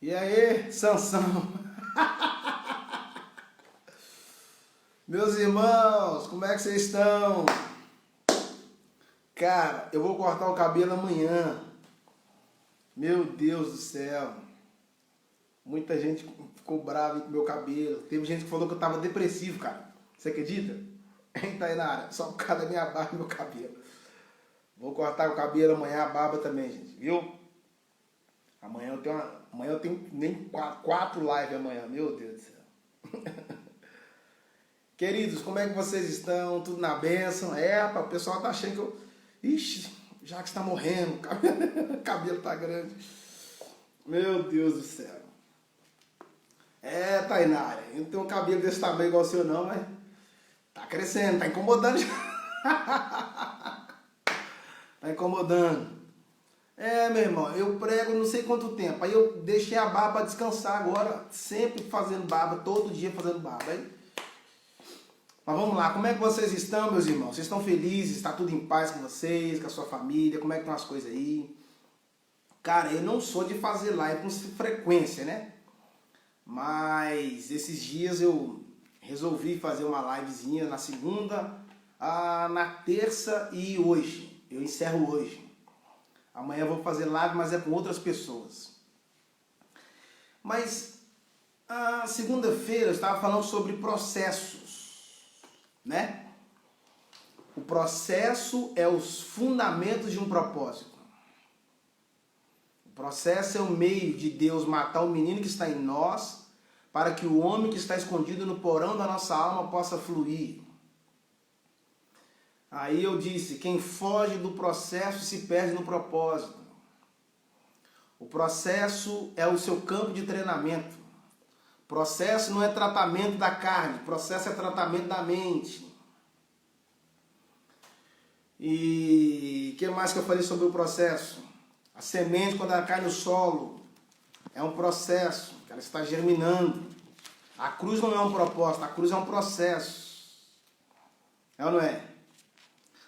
E aí, Sansão? Meus irmãos, como é que vocês estão? Cara, eu vou cortar o cabelo amanhã. Meu Deus do céu. Muita gente ficou brava com o meu cabelo. Teve gente que falou que eu tava depressivo, cara. Você acredita? Hein, Tainara? Só por causa da minha barba e meu cabelo. Vou cortar o cabelo amanhã, a barba também, gente. Viu? Amanhã eu tenho nem 4 lives amanhã. Meu Deus do céu. Queridos, como é que vocês estão? Tudo na bênção? O pessoal tá achando que eu... Ixi, já que está morrendo, o cabelo tá grande. Meu Deus do céu. Tainara, eu não tenho um cabelo desse tamanho igual o seu não, mas tá crescendo, tá incomodando já. Tá incomodando. Meu irmão, eu prego não sei quanto tempo. Aí eu deixei a barba descansar agora, sempre fazendo barba, todo dia fazendo barba, hein? Mas vamos lá, como é que vocês estão, meus irmãos? Vocês estão felizes? Está tudo em paz com vocês, com a sua família? Como é que estão as coisas aí? Cara, eu não sou de fazer live com frequência, né? Mas esses dias eu resolvi fazer uma livezinha na segunda, na terça e hoje. Eu encerro hoje. Amanhã eu vou fazer live, mas é com outras pessoas. Mas a segunda-feira eu estava falando sobre processos, né? O processo é os fundamentos de um propósito. O processo é o meio de Deus matar o menino que está em nós, para que o homem que está escondido no porão da nossa alma possa fluir. Aí eu disse, quem foge do processo se perde no propósito. O processo é o seu campo de treinamento. O processo não é tratamento da carne, o processo é tratamento da mente. E o que mais que eu falei sobre o processo? A semente, quando ela cai no solo, é um processo, ela está germinando. A cruz não é um propósito, a cruz é um processo. É ou não é?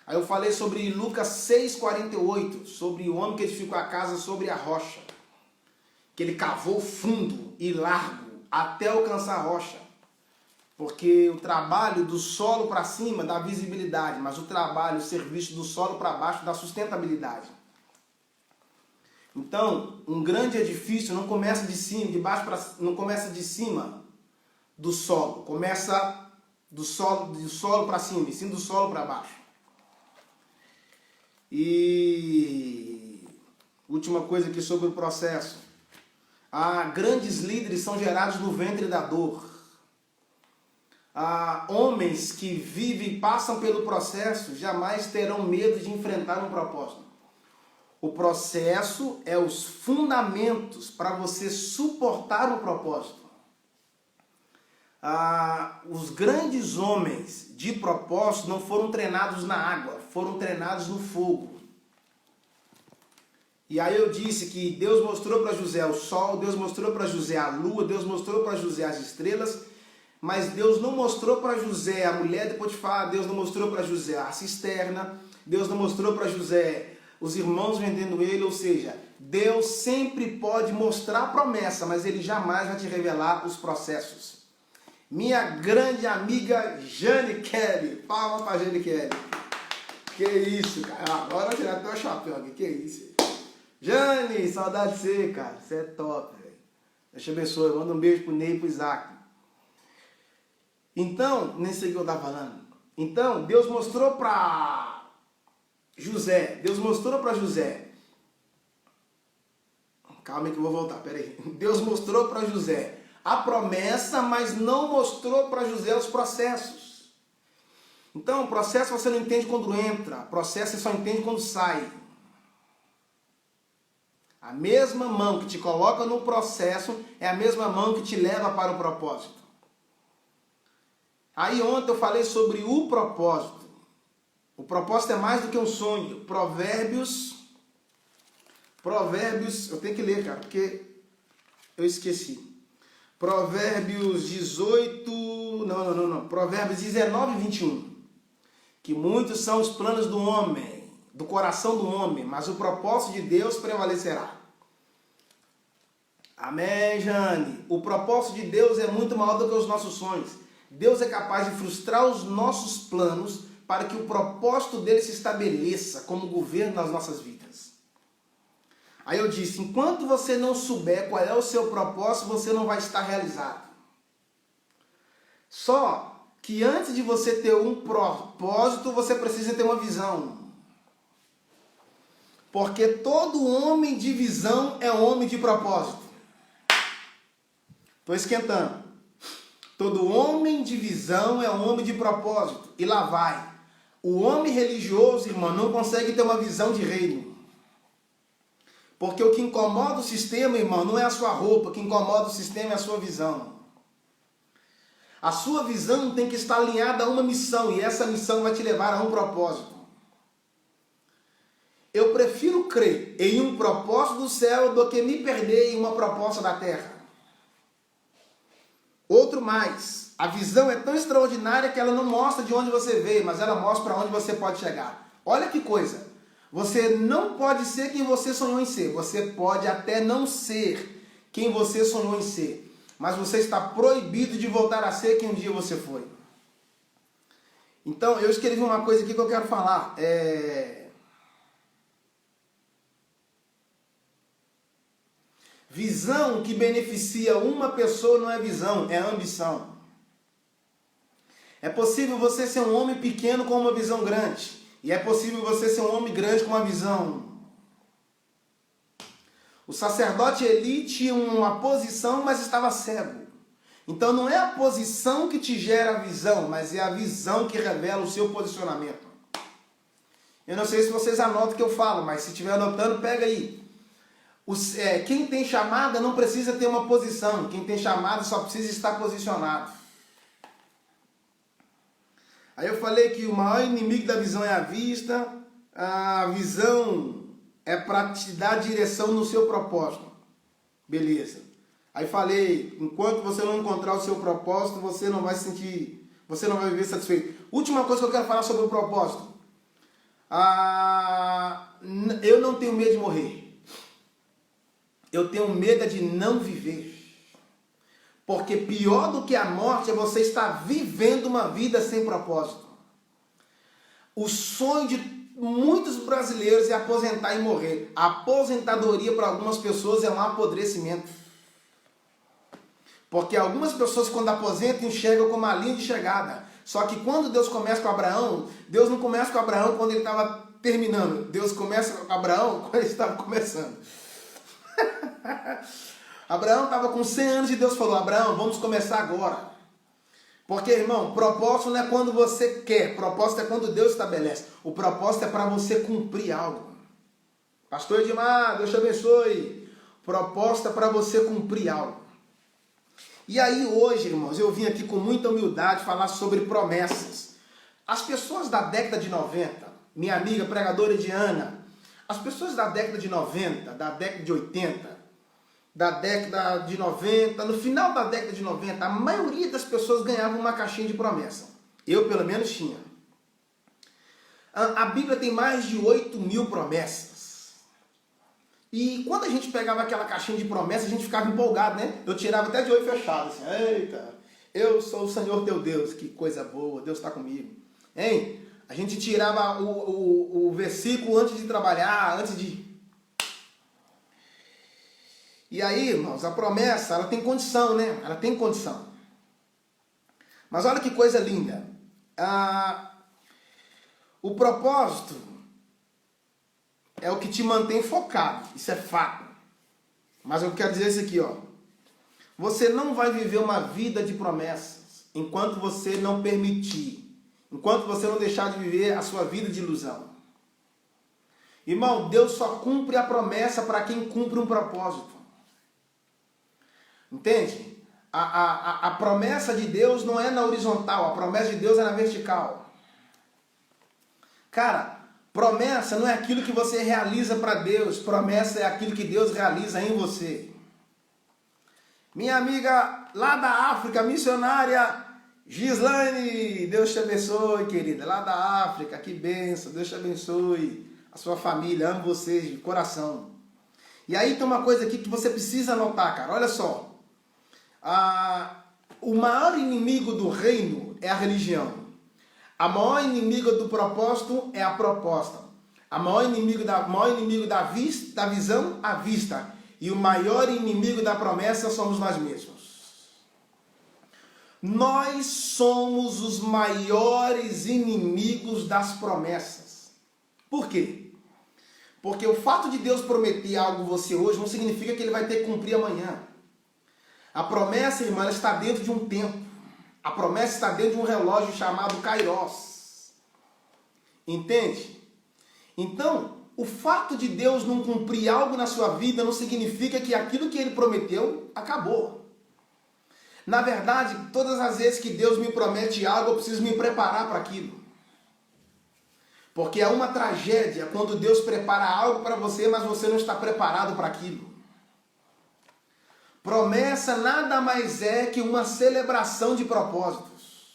Aí eu falei sobre Lucas 6,48, sobre o homem que edificou a casa sobre a rocha. Que ele cavou fundo e largo até alcançar a rocha. Porque o trabalho do solo para cima dá visibilidade, mas o trabalho, o serviço do solo para baixo dá sustentabilidade. Então, um grande edifício não começa de cima, de baixo para não começa de cima do solo, começa do solo para cima, e sim do solo para baixo. E última coisa aqui sobre o processo. Grandes líderes são gerados no ventre da dor. Homens que vivem e passam pelo processo jamais terão medo de enfrentar um propósito. O processo é os fundamentos para você suportar um propósito. Os grandes homens de propósito não foram treinados na água, foram treinados no fogo. E aí eu disse que Deus mostrou para José o sol, Deus mostrou para José a lua, Deus mostrou para José as estrelas, mas Deus não mostrou para José a mulher de Potifar, Deus não mostrou para José a cisterna, Deus não mostrou para José os irmãos vendendo ele, ou seja, Deus sempre pode mostrar a promessa, mas ele jamais vai te revelar os processos. Minha grande amiga Jane Kelly, palma para Jane Kelly. Que isso, cara, agora eu tirar até o chapéu aqui, que isso. Jane, saudade de você, cara, você é top, velho. Deus te abençoe, manda um beijo pro Ney e pro Isaac. Então, nem sei o que eu tava falando. Então, Deus mostrou para José, calma aí que eu vou voltar, peraí. Deus mostrou para José a promessa, mas não mostrou para José os processos. Então, o processo você não entende quando entra, o processo você só entende quando sai. A mesma mão que te coloca no processo é a mesma mão que te leva para o propósito. Aí ontem eu falei sobre o propósito. O propósito é mais do que um sonho. Provérbios, eu tenho que ler, cara, porque eu esqueci. Provérbios 19, 21. Que muitos são os planos do homem, do coração do homem, mas o propósito de Deus prevalecerá. Amém, Jane. O propósito de Deus é muito maior do que os nossos sonhos. Deus é capaz de frustrar os nossos planos para que o propósito dele se estabeleça como governo nas nossas vidas. Aí eu disse, enquanto você não souber qual é o seu propósito, você não vai estar realizado. Só que antes de você ter um propósito, você precisa ter uma visão. Porque todo homem de visão é homem de propósito. Estou esquentando. Todo homem de visão é homem de propósito. E lá vai. O homem religioso, irmão, não consegue ter uma visão de reino. Porque o que incomoda o sistema, irmão, não é a sua roupa. O que incomoda o sistema é a sua visão. A sua visão tem que estar alinhada a uma missão. E essa missão vai te levar a um propósito. Eu prefiro crer em um propósito do céu do que me perder em uma proposta da terra. Outro mais, a visão é tão extraordinária que ela não mostra de onde você veio, mas ela mostra para onde você pode chegar. Olha que coisa, você não pode ser quem você sonhou em ser, você pode até não ser quem você sonhou em ser, mas você está proibido de voltar a ser quem um dia você foi. Então, eu escrevi uma coisa aqui que eu quero falar, visão que beneficia uma pessoa não é visão, é ambição. É possível você ser um homem pequeno com uma visão grande. E é possível você ser um homem grande com uma visão. O sacerdote Eli tinha uma posição, mas estava cego. Então não é a posição que te gera a visão, mas é a visão que revela o seu posicionamento. Eu não sei se vocês anotam o que eu falo, mas se estiver anotando, pega aí. Quem tem chamada não precisa ter uma posição. Quem tem chamada só precisa estar posicionado. Aí eu falei que o maior inimigo da visão é a vista. A visão é para te dar direção no seu propósito. Beleza. Aí falei, enquanto você não encontrar o seu propósito, você não vai sentir, você não vai viver satisfeito. Última coisa que eu quero falar sobre o propósito. Eu não tenho medo de morrer. Eu tenho medo de não viver. Porque pior do que a morte é você estar vivendo uma vida sem propósito. O sonho de muitos brasileiros é aposentar e morrer. A aposentadoria para algumas pessoas é um apodrecimento. Porque algumas pessoas quando aposentam enxergam como a linha de chegada. Só que quando Deus começa com Abraão, Deus não começa com Abraão quando ele estava terminando. Deus começa com Abraão quando ele estava começando. Abraão estava com 100 anos e Deus falou, Abraão, vamos começar agora. Porque, irmão, propósito não é quando você quer, propósito é quando Deus estabelece. O propósito é para você cumprir algo. Pastor Edmar, Deus te abençoe. Propósito é para você cumprir algo. E aí hoje, irmãos, eu vim aqui com muita humildade falar sobre promessas. As pessoas da década de 90, minha amiga pregadora Diana, as pessoas da década de 90, da década de 80, da década de 90, no final da década de 90, a maioria das pessoas ganhava uma caixinha de promessa. Eu, pelo menos, tinha. A Bíblia tem mais de 8.000 promessas. E quando a gente pegava aquela caixinha de promessa, a gente ficava empolgado, né? Eu tirava até de olho fechado, assim, eita, eu sou o Senhor teu Deus, que coisa boa, Deus está comigo. Hein? A gente tirava o versículo antes de trabalhar, antes de... E aí, irmãos, a promessa, ela tem condição, né? Ela tem condição. Mas olha que coisa linda. O propósito é o que te mantém focado. Isso é fato. Mas eu quero dizer isso aqui, ó. Você não vai viver uma vida de promessas enquanto você não permitir. Enquanto você não deixar de viver a sua vida de ilusão. Irmão, Deus só cumpre a promessa para quem cumpre um propósito. Entende? A promessa de Deus não é na horizontal, a promessa de Deus é na vertical. Cara, promessa não é aquilo que você realiza para Deus, promessa é aquilo que Deus realiza em você. Minha amiga lá da África, missionária Gislaine, Deus te abençoe, querida, lá da África, que bênção, Deus te abençoe, a sua família, amo vocês de coração. E aí tem uma coisa aqui que você precisa anotar, cara. Olha só. O maior inimigo do reino é a religião. A maior inimiga do propósito é a proposta. A maior inimigo da visão, a vista. E o maior inimigo da promessa somos nós mesmos. Nós somos os maiores inimigos das promessas. Por quê? Porque o fato de Deus prometer algo a você hoje não significa que Ele vai ter que cumprir amanhã. A promessa, irmã, ela está dentro de um tempo. A promessa está dentro de um relógio chamado Kairos. Entende? Então, o fato de Deus não cumprir algo na sua vida não significa que aquilo que Ele prometeu acabou. Na verdade, todas as vezes que Deus me promete algo, eu preciso me preparar para aquilo. Porque é uma tragédia quando Deus prepara algo para você, mas você não está preparado para aquilo. Promessa nada mais é que uma celebração de propósitos.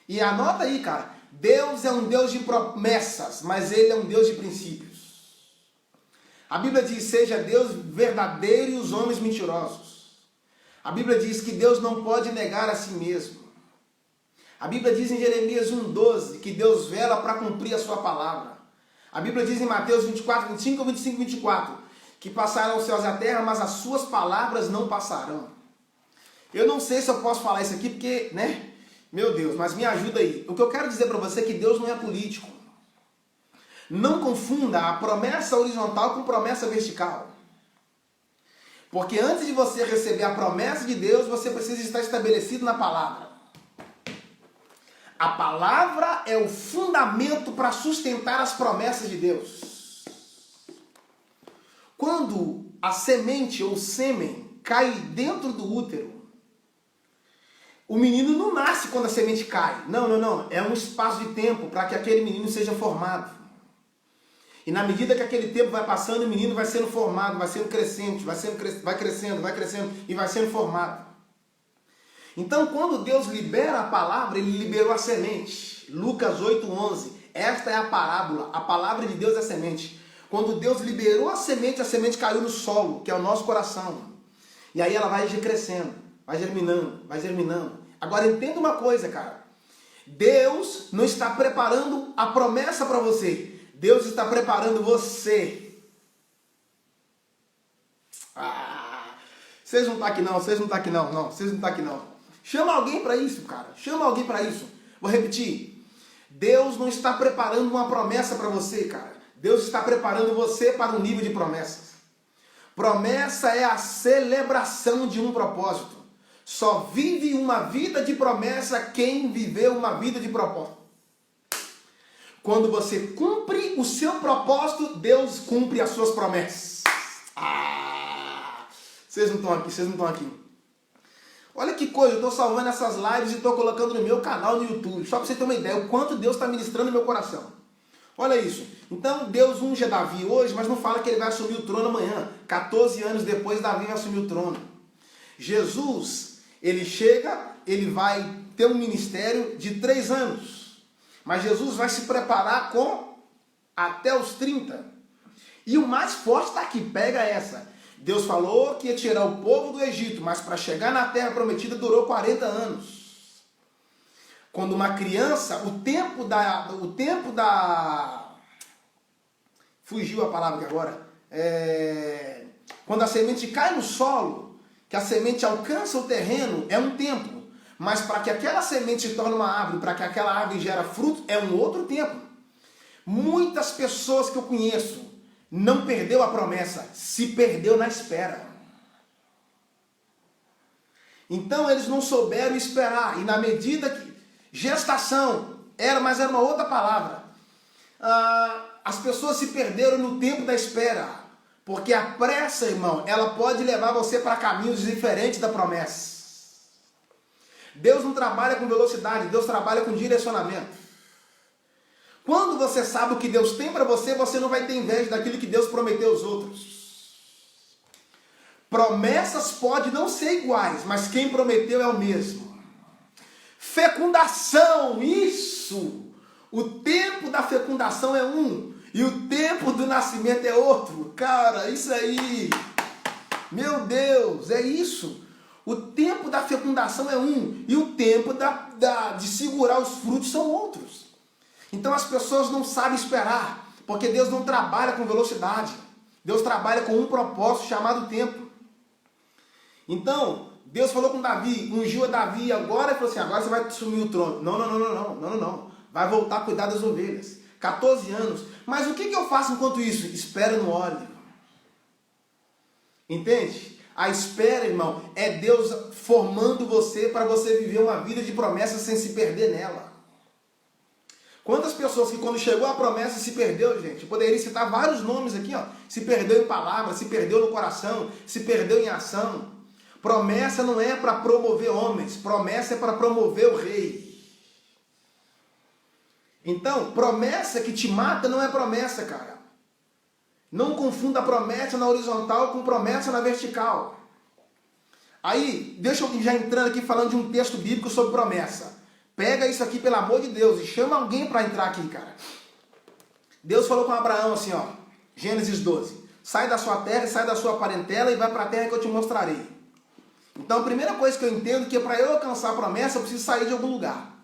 E anota aí, cara. Deus é um Deus de promessas, mas Ele é um Deus de princípios. A Bíblia diz, seja Deus verdadeiro e os homens mentirosos. A Bíblia diz que Deus não pode negar a si mesmo. A Bíblia diz em Jeremias 1,12 que Deus vela para cumprir a sua palavra. A Bíblia diz em Mateus 24, 25 ou 25, 24 que passarão os céus e a terra, mas as suas palavras não passarão. Eu não sei se eu posso falar isso aqui porque, né? Meu Deus, mas me ajuda aí. O que eu quero dizer para você é que Deus não é político. Não confunda a promessa horizontal com promessa vertical. Porque antes de você receber a promessa de Deus, você precisa estar estabelecido na palavra. A palavra é o fundamento para sustentar as promessas de Deus. Quando a semente ou o sêmen cai dentro do útero, o menino não nasce quando a semente cai. Não. É um espaço de tempo para que aquele menino seja formado. E na medida que aquele tempo vai passando, o menino vai sendo formado, vai sendo crescente, vai crescendo e vai sendo formado. Então, quando Deus libera a palavra, Ele liberou a semente. Lucas 8:11. Esta é a parábola. A palavra de Deus é a semente. Quando Deus liberou a semente caiu no solo, que é o nosso coração. E aí ela vai crescendo, vai germinando. Agora entenda uma coisa, cara. Deus não está preparando a promessa para você. Deus está preparando você. Vocês não estão aqui não. Chama alguém para isso, cara. Vou repetir. Deus não está preparando uma promessa para você, cara. Deus está preparando você para um nível de promessas. Promessa é a celebração de um propósito. Só vive uma vida de promessa quem viveu uma vida de propósito. Quando você cumpre o seu propósito, Deus cumpre as suas promessas. Vocês não estão aqui. Olha que coisa, eu estou salvando essas lives e estou colocando no meu canal no YouTube. Só para você ter uma ideia, o quanto Deus está ministrando no meu coração. Olha isso. Então Deus unge Davi hoje, mas não fala que ele vai assumir o trono amanhã. 14 anos depois, Davi vai assumir o trono. Jesus, ele chega, ele vai ter um ministério de 3 anos. Mas Jesus vai se preparar até os 30. E o mais forte está aqui, pega essa. Deus falou que ia tirar o povo do Egito, mas para chegar na terra prometida durou 40 anos. Quando uma criança, o tempo da... Fugiu a palavra aqui agora. Quando a semente cai no solo, que a semente alcança o terreno, é um tempo. Mas para que aquela semente se torne uma árvore, para que aquela árvore gere fruto, é um outro tempo. Muitas pessoas que eu conheço não perdeu a promessa, se perdeu na espera. Então eles não souberam esperar. E na medida que... Gestação, mas era uma outra palavra. As pessoas se perderam no tempo da espera. Porque a pressa, irmão, ela pode levar você para caminhos diferentes da promessa. Deus não trabalha com velocidade, Deus trabalha com direcionamento. Quando você sabe o que Deus tem para você, você não vai ter inveja daquilo que Deus prometeu aos outros. Promessas podem não ser iguais, mas quem prometeu é o mesmo. Fecundação, isso! O tempo da fecundação é um, E o tempo do nascimento é outro. Cara, isso aí. Meu Deus, é isso. O tempo da fecundação é um. E o tempo de segurar os frutos são outros. Então as pessoas não sabem esperar. Porque Deus não trabalha com velocidade. Deus trabalha com um propósito chamado tempo. Então, Deus falou com Davi, ungiu a Davi agora e falou assim, agora você vai assumir o trono. Não. Vai voltar a cuidar das ovelhas. 14 anos. Mas o que eu faço enquanto isso? Espera no óleo. Entende? A espera, irmão, é Deus formando você para você viver uma vida de promessa sem se perder nela. Quantas pessoas que quando chegou a promessa se perdeu, gente? Eu poderia citar vários nomes aqui, ó. Se perdeu em palavras, se perdeu no coração, se perdeu em ação. Promessa não é para promover homens, promessa é para promover o rei. Então, promessa que te mata não é promessa, cara. Não confunda promessa na horizontal com promessa na vertical. Aí, deixa eu já entrando aqui falando de um texto bíblico sobre promessa. Pega isso aqui, pelo amor de Deus, e chama alguém para entrar aqui, cara. Deus falou com Abraão assim, ó, Gênesis 12. Sai da sua terra e sai da sua parentela e vai para a terra que eu te mostrarei. Então, a primeira coisa que eu entendo é que para eu alcançar a promessa, eu preciso sair de algum lugar.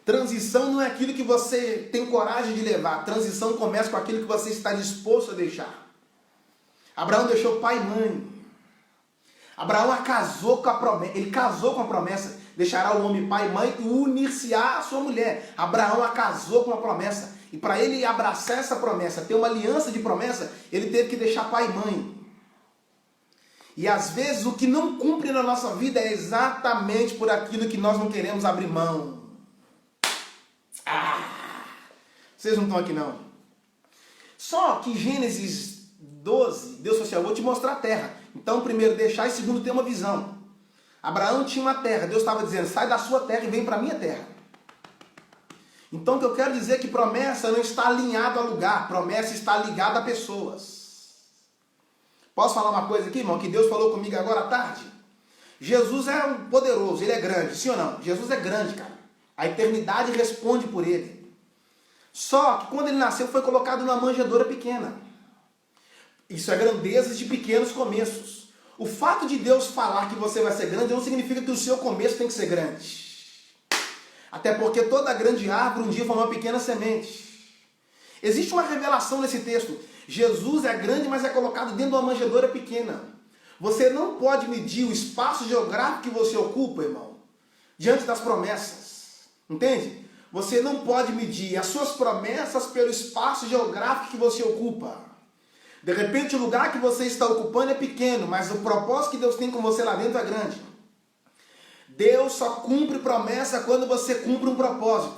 Transição não é aquilo que você tem coragem de levar. Transição começa com aquilo que você está disposto a deixar. Abraão deixou pai e mãe. Abraão casou com a promessa. Ele casou com a promessa. Deixará o homem pai e mãe e unir-se-á a sua mulher. Abraão a casou com a promessa. E para ele abraçar essa promessa, ter uma aliança de promessa, ele teve que deixar pai e mãe. E às vezes o que não cumpre na nossa vida é exatamente por aquilo que nós não queremos abrir mão. Vocês não estão aqui não. Só que Gênesis 12, Deus falou assim, eu vou te mostrar a terra. Então primeiro deixar e segundo ter uma visão. Abraão tinha uma terra, Deus estava dizendo, sai da sua terra e vem para a minha terra. Então o que eu quero dizer é que promessa não está alinhada a lugar, promessa está ligada a pessoas. Posso falar uma coisa aqui, irmão, que Deus falou comigo agora à tarde? Jesus é um poderoso, ele é grande, sim ou não? Jesus é grande, cara. A eternidade responde por ele. Só que quando ele nasceu foi colocado numa manjedoura pequena. Isso é grandeza de pequenos começos. O fato de Deus falar que você vai ser grande não significa que o seu começo tem que ser grande. Até porque toda grande árvore um dia foi uma pequena semente. Existe uma revelação nesse texto. Jesus é grande, mas é colocado dentro de uma manjedoura pequena. Você não pode medir o espaço geográfico que você ocupa, irmão, diante das promessas. Entende? Você não pode medir as suas promessas pelo espaço geográfico que você ocupa. De repente o lugar que você está ocupando é pequeno, mas o propósito que Deus tem com você lá dentro é grande. Deus só cumpre promessa quando você cumpre um propósito.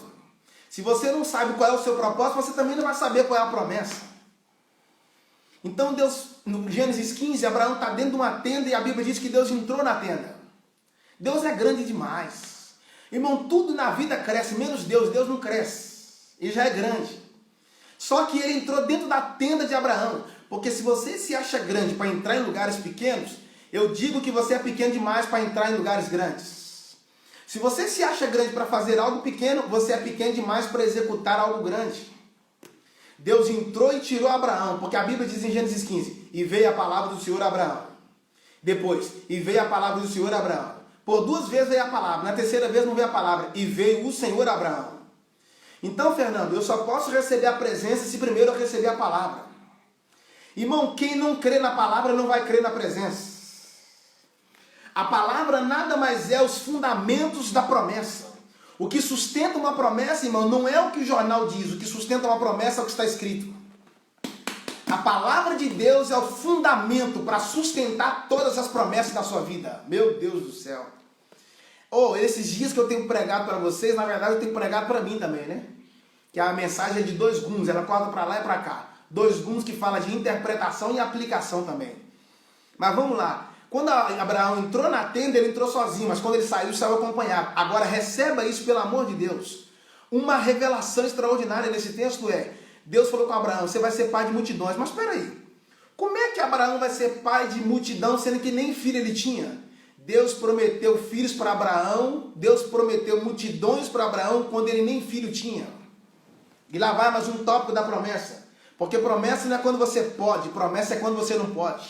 Se você não sabe qual é o seu propósito, você também não vai saber qual é a promessa. Então Deus, no Gênesis 15, Abraão está dentro de uma tenda e a Bíblia diz que Deus entrou na tenda. Deus é grande demais. Irmão, tudo na vida cresce, menos Deus. Deus não cresce. Ele já é grande. Só que ele entrou dentro da tenda de Abraão. Porque se você se acha grande para entrar em lugares pequenos, eu digo que você é pequeno demais para entrar em lugares grandes. Se você se acha grande para fazer algo pequeno, você é pequeno demais para executar algo grande. Deus entrou e tirou Abraão, porque a Bíblia diz em Gênesis 15, e veio a palavra do Senhor a Abraão. Depois, e veio a palavra do Senhor a Abraão. Por 2 vezes veio a palavra, na terceira vez não veio a palavra, e veio o Senhor a Abraão. Então, Fernando, eu só posso receber a presença se primeiro eu receber a palavra. Irmão, quem não crê na palavra não vai crer na presença. A palavra nada mais é os fundamentos da promessa. O que sustenta uma promessa, irmão, não é o que o jornal diz. O que sustenta uma promessa é o que está escrito. A palavra de Deus é o fundamento para sustentar todas as promessas da sua vida. Meu Deus do céu. Esses dias que eu tenho pregado para vocês, na verdade eu tenho pregado para mim também, né? Que a mensagem é de 2 guns, ela corta para lá e para cá. 2 guns que fala de interpretação e aplicação também. Mas vamos lá. Quando Abraão entrou na tenda, ele entrou sozinho, mas quando ele saiu acompanhado. Agora receba isso pelo amor de Deus. Uma revelação extraordinária nesse texto é, Deus falou com Abraão, você vai ser pai de multidões. Mas espera aí, como é que Abraão vai ser pai de multidão, sendo que nem filho ele tinha? Deus prometeu filhos para Abraão, Deus prometeu multidões para Abraão, quando ele nem filho tinha. E lá vai mais um tópico da promessa. Porque promessa não é quando você pode, promessa é quando você não pode.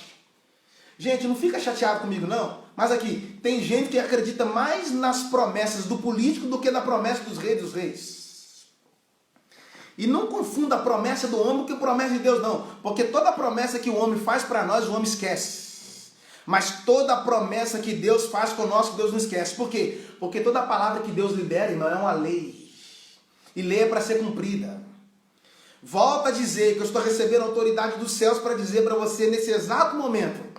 Gente, não fica chateado comigo não, mas aqui, tem gente que acredita mais nas promessas do político do que na promessa dos reis dos reis. E não confunda a promessa do homem com a promessa de Deus não, porque toda promessa que o homem faz para nós, o homem esquece. Mas toda promessa que Deus faz conosco, Deus não esquece. Por quê? Porque toda palavra que Deus libera, irmão, é uma lei. E lei é para ser cumprida. Volto a dizer que eu estou recebendo a autoridade dos céus para dizer para você nesse exato momento.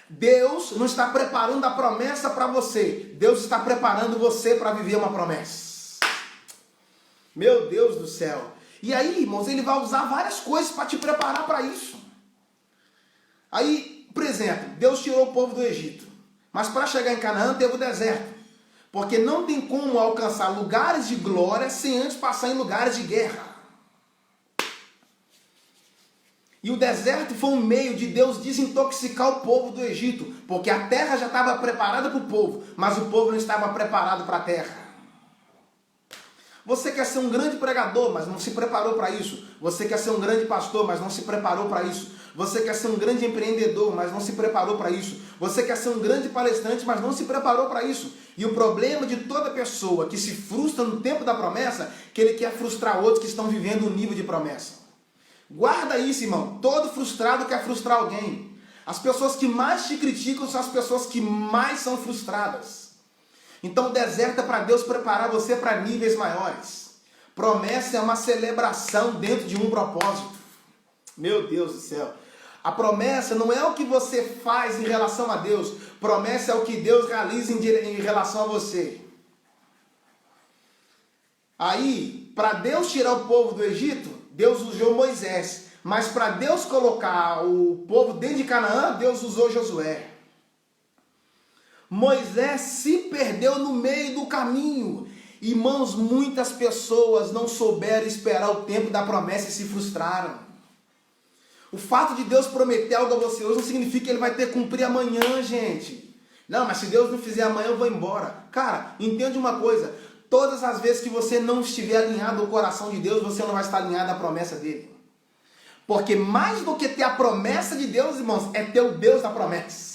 Deus não está preparando a promessa para você. Deus está preparando você para viver uma promessa. Meu Deus do céu. E aí, irmãos, ele vai usar várias coisas para te preparar para isso. Aí, por exemplo, Deus tirou o povo do Egito. Mas para chegar em Canaã teve o deserto. Porque não tem como alcançar lugares de glória sem antes passar em lugares de guerra. E o deserto foi um meio de Deus desintoxicar o povo do Egito. Porque a terra já estava preparada para o povo, mas o povo não estava preparado para a terra. Você quer ser um grande pregador, mas não se preparou para isso. Você quer ser um grande pastor, mas não se preparou para isso. Você quer ser um grande empreendedor, mas não se preparou para isso. Você quer ser um grande palestrante, mas não se preparou para isso. E o problema de toda pessoa que se frustra no tempo da promessa, que ele quer frustrar outros que estão vivendo um nível de promessa. Guarda isso, irmão. Todo frustrado quer frustrar alguém. As pessoas que mais te criticam são as pessoas que mais são frustradas. Então o deserto é para Deus preparar você para níveis maiores. Promessa é uma celebração dentro de um propósito. Meu Deus do céu. A promessa não é o que você faz em relação a Deus. Promessa é o que Deus realiza em relação a você. Aí, para Deus tirar o povo do Egito, Deus usou Moisés. Mas para Deus colocar o povo dentro de Canaã, Deus usou Josué. Moisés se perdeu no meio do caminho. Irmãos, muitas pessoas não souberam esperar o tempo da promessa e se frustraram. O fato de Deus prometer algo a você hoje não significa que Ele vai ter que cumprir amanhã, gente. Não, mas se Deus não fizer amanhã, eu vou embora. Cara, entende uma coisa. Todas as vezes que você não estiver alinhado ao coração de Deus, você não vai estar alinhado à promessa dEle. Porque mais do que ter a promessa de Deus, irmãos, é ter o Deus da promessa.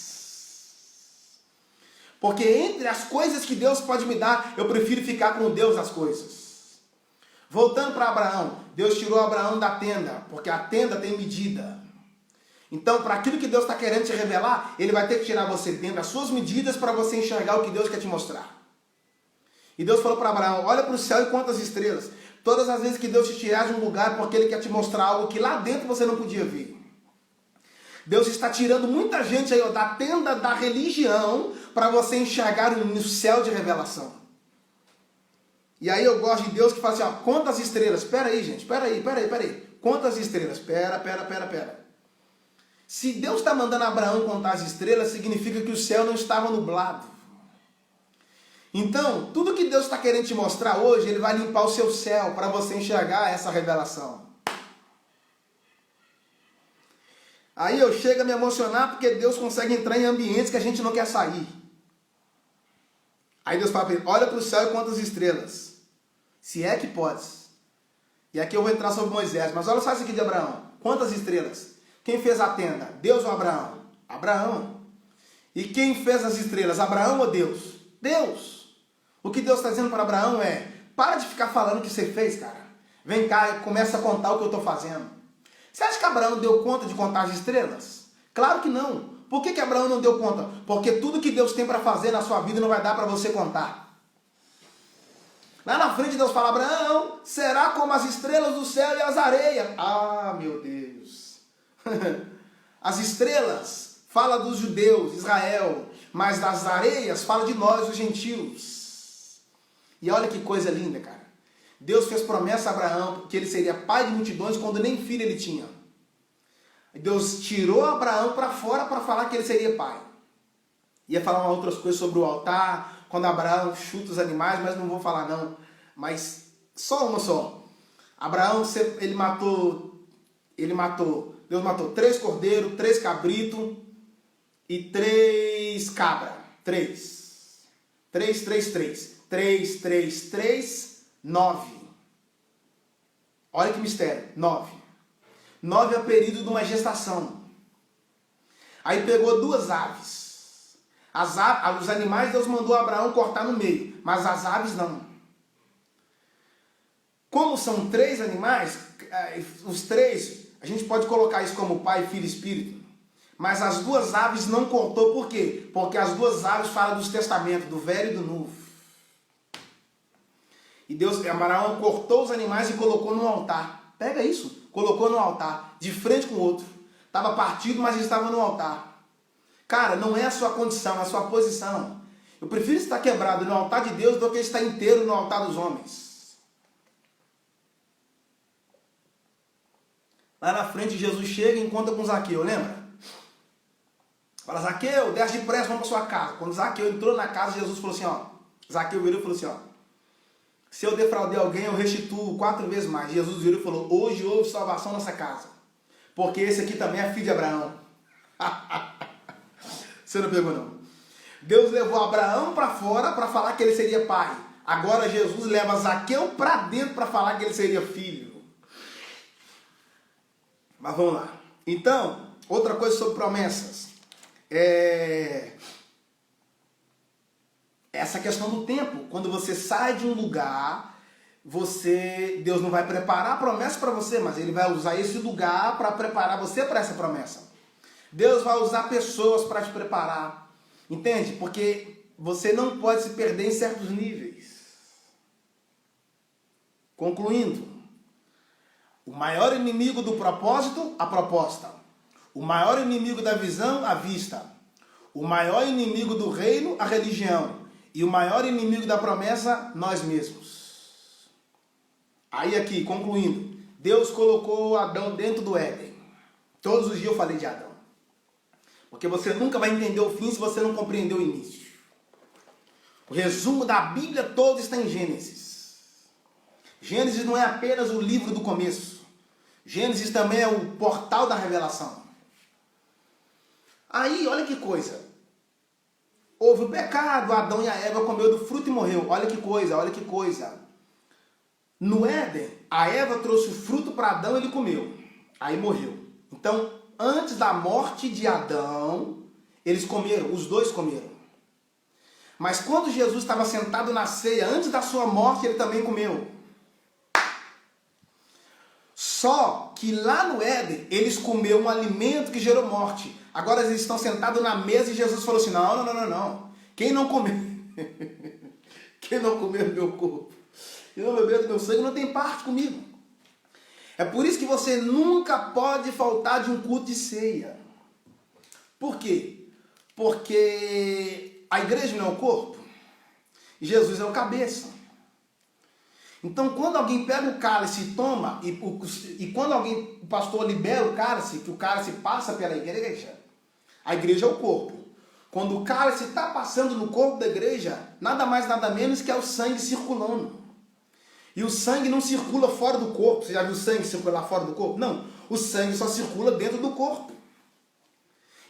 Porque entre as coisas que Deus pode me dar, eu prefiro ficar com o Deus das coisas. Voltando para Abraão, Deus tirou Abraão da tenda, porque a tenda tem medida. Então, para aquilo que Deus está querendo te revelar, Ele vai ter que tirar você dentro das suas medidas para você enxergar o que Deus quer te mostrar. E Deus falou para Abraão, olha para o céu e conta as estrelas. Todas as vezes que Deus te tirar de um lugar, porque Ele quer te mostrar algo que lá dentro você não podia ver. Deus está tirando muita gente aí, ó, da tenda da religião para você enxergar no céu de revelação. E aí eu gosto de Deus que fala assim, ó, conta as estrelas. Espera aí, gente, espera aí. Conta as estrelas. Espera. Se Deus está mandando Abraão contar as estrelas, significa que o céu não estava nublado. Então, tudo que Deus está querendo te mostrar hoje, Ele vai limpar o seu céu para você enxergar essa revelação. Aí eu chego a me emocionar porque Deus consegue entrar em ambientes que a gente não quer sair. Aí Deus fala para ele, olha para o céu e conta as estrelas. Se é que podes. E aqui eu vou entrar sobre Moisés, mas olha só isso aqui de Abraão. Quantas estrelas? Quem fez a tenda? Deus ou Abraão? Abraão. E quem fez as estrelas? Abraão ou Deus? Deus. O que Deus está dizendo para Abraão é, para de ficar falando o que você fez, cara. Vem cá e começa a contar o que eu estou fazendo. Você acha que Abraão deu conta de contar as estrelas? Claro que não. Por que Abraão não deu conta? Porque tudo que Deus tem para fazer na sua vida não vai dar para você contar. Lá na frente Deus fala, Abraão, será como as estrelas do céu e as areias. Ah, meu Deus. As estrelas fala dos judeus, Israel, mas das areias fala de nós, os gentios. E olha que coisa linda, cara. Deus fez promessa a Abraão que ele seria pai de multidões quando nem filho ele tinha. Deus tirou Abraão para fora para falar que ele seria pai. Ia falar outras coisas sobre o altar, quando Abraão chuta os animais, mas não vou falar não. Mas só uma só. Abraão, Deus matou 3 cordeiros, 3 cabritos e 3 cabras. 3, 9. Olha que mistério. 9. 9 é o período de uma gestação. Aí pegou 2 aves. Os animais Deus mandou Abraão cortar no meio, mas as aves não. Como são 3 animais, os 3, a gente pode colocar isso como Pai, Filho e Espírito. Mas as 2 aves não cortou, por quê? Porque as 2 aves falam dos testamentos, do velho e do novo. E Abraão cortou os animais e colocou no altar. Pega isso, colocou no altar, de frente com o outro. Estava partido, mas estava no altar. Cara, não é a sua condição, é a sua posição. Eu prefiro estar quebrado no altar de Deus do que estar inteiro no altar dos homens. Lá na frente, Jesus chega e encontra com Zaqueu, lembra? Fala, Zaqueu, desce depressa, vamos para sua casa. Quando Zaqueu entrou na casa, Jesus falou assim, ó. Zaqueu virou e falou assim, ó. Se eu defraudei alguém, eu restituo 4 vezes mais. Jesus virou e falou, hoje houve salvação nessa casa. Porque esse aqui também é filho de Abraão. Você não pegou, não. Deus levou Abraão para fora para falar que ele seria pai. Agora Jesus leva Zaqueu para dentro para falar que ele seria filho. Mas vamos lá. Então, outra coisa sobre promessas. Essa questão do tempo. Quando você sai de um lugar, Deus não vai preparar a promessa para você, mas Ele vai usar esse lugar para preparar você para essa promessa. Deus vai usar pessoas para te preparar. Entende? Porque você não pode se perder em certos níveis. Concluindo. O maior inimigo do propósito, a proposta. O maior inimigo da visão, a vista. O maior inimigo do reino, a religião. E o maior inimigo da promessa, nós mesmos. Aí aqui, concluindo. Deus colocou Adão dentro do Éden. Todos os dias eu falei de Adão. Porque você nunca vai entender o fim se você não compreender o início. O resumo da Bíblia todo está em Gênesis. Gênesis não é apenas o livro do começo. Gênesis também é o portal da revelação. Aí, olha que coisa. Houve o pecado, Adão e a Eva comeu do fruto e morreu. Olha que coisa, olha que coisa. No Éden, a Eva trouxe o fruto para Adão e ele comeu. Aí morreu. Então, antes da morte de Adão, eles comeram, os dois comeram. Mas quando Jesus estava sentado na ceia, antes da sua morte, ele também comeu. Só que lá no Éden, eles comeram um alimento que gerou morte. Agora eles estão sentados na mesa e Jesus falou assim, não. Quem não comer, quem não comer do meu corpo e não beber do meu sangue não tem parte comigo. É por isso que você nunca pode faltar de um culto de ceia. Por quê? Porque a igreja não é o corpo. Jesus é o cabeça. Então, quando alguém pega o cálice e toma, e quando o pastor libera o cálice, que o cálice passa pela igreja, a igreja é o corpo. Quando o cálice está passando no corpo da igreja, nada mais, nada menos que é o sangue circulando. E o sangue não circula fora do corpo. Você já viu o sangue circular fora do corpo? Não. O sangue só circula dentro do corpo.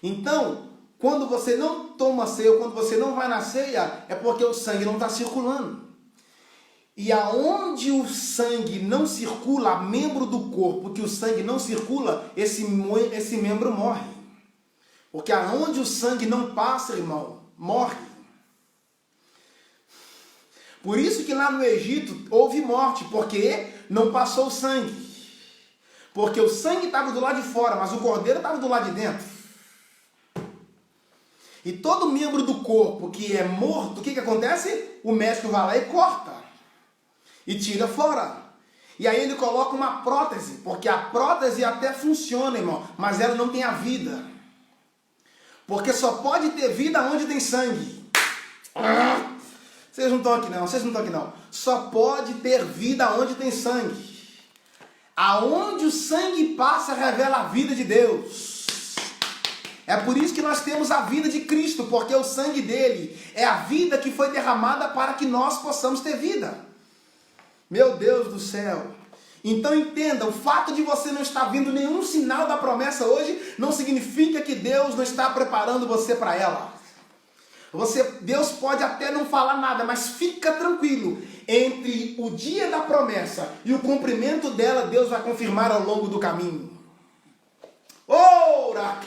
Então, quando você não toma ceia, ou quando você não vai na ceia, é porque o sangue não está circulando. E aonde o sangue não circula, membro do corpo que o sangue não circula, esse membro morre. Porque aonde o sangue não passa, irmão, morre. Por isso que lá no Egito houve morte, porque não passou o sangue. Porque o sangue estava do lado de fora, mas o cordeiro estava do lado de dentro. E todo membro do corpo que é morto, o que acontece? O médico vai lá e corta. E tira fora. E aí ele coloca uma prótese, porque a prótese até funciona, irmão, mas ela não tem a vida. Porque só pode ter vida onde tem sangue. Vocês não estão aqui não, Só pode ter vida onde tem sangue. Aonde o sangue passa, revela a vida de Deus. É por isso que nós temos a vida de Cristo, porque o sangue dele é a vida que foi derramada para que nós possamos ter vida. Meu Deus do céu. Então entenda, o fato de você não estar vendo nenhum sinal da promessa hoje não significa que Deus não está preparando você para ela. Deus pode até não falar nada, mas fica tranquilo. Entre o dia da promessa e o cumprimento dela, Deus vai confirmar ao longo do caminho. Ora,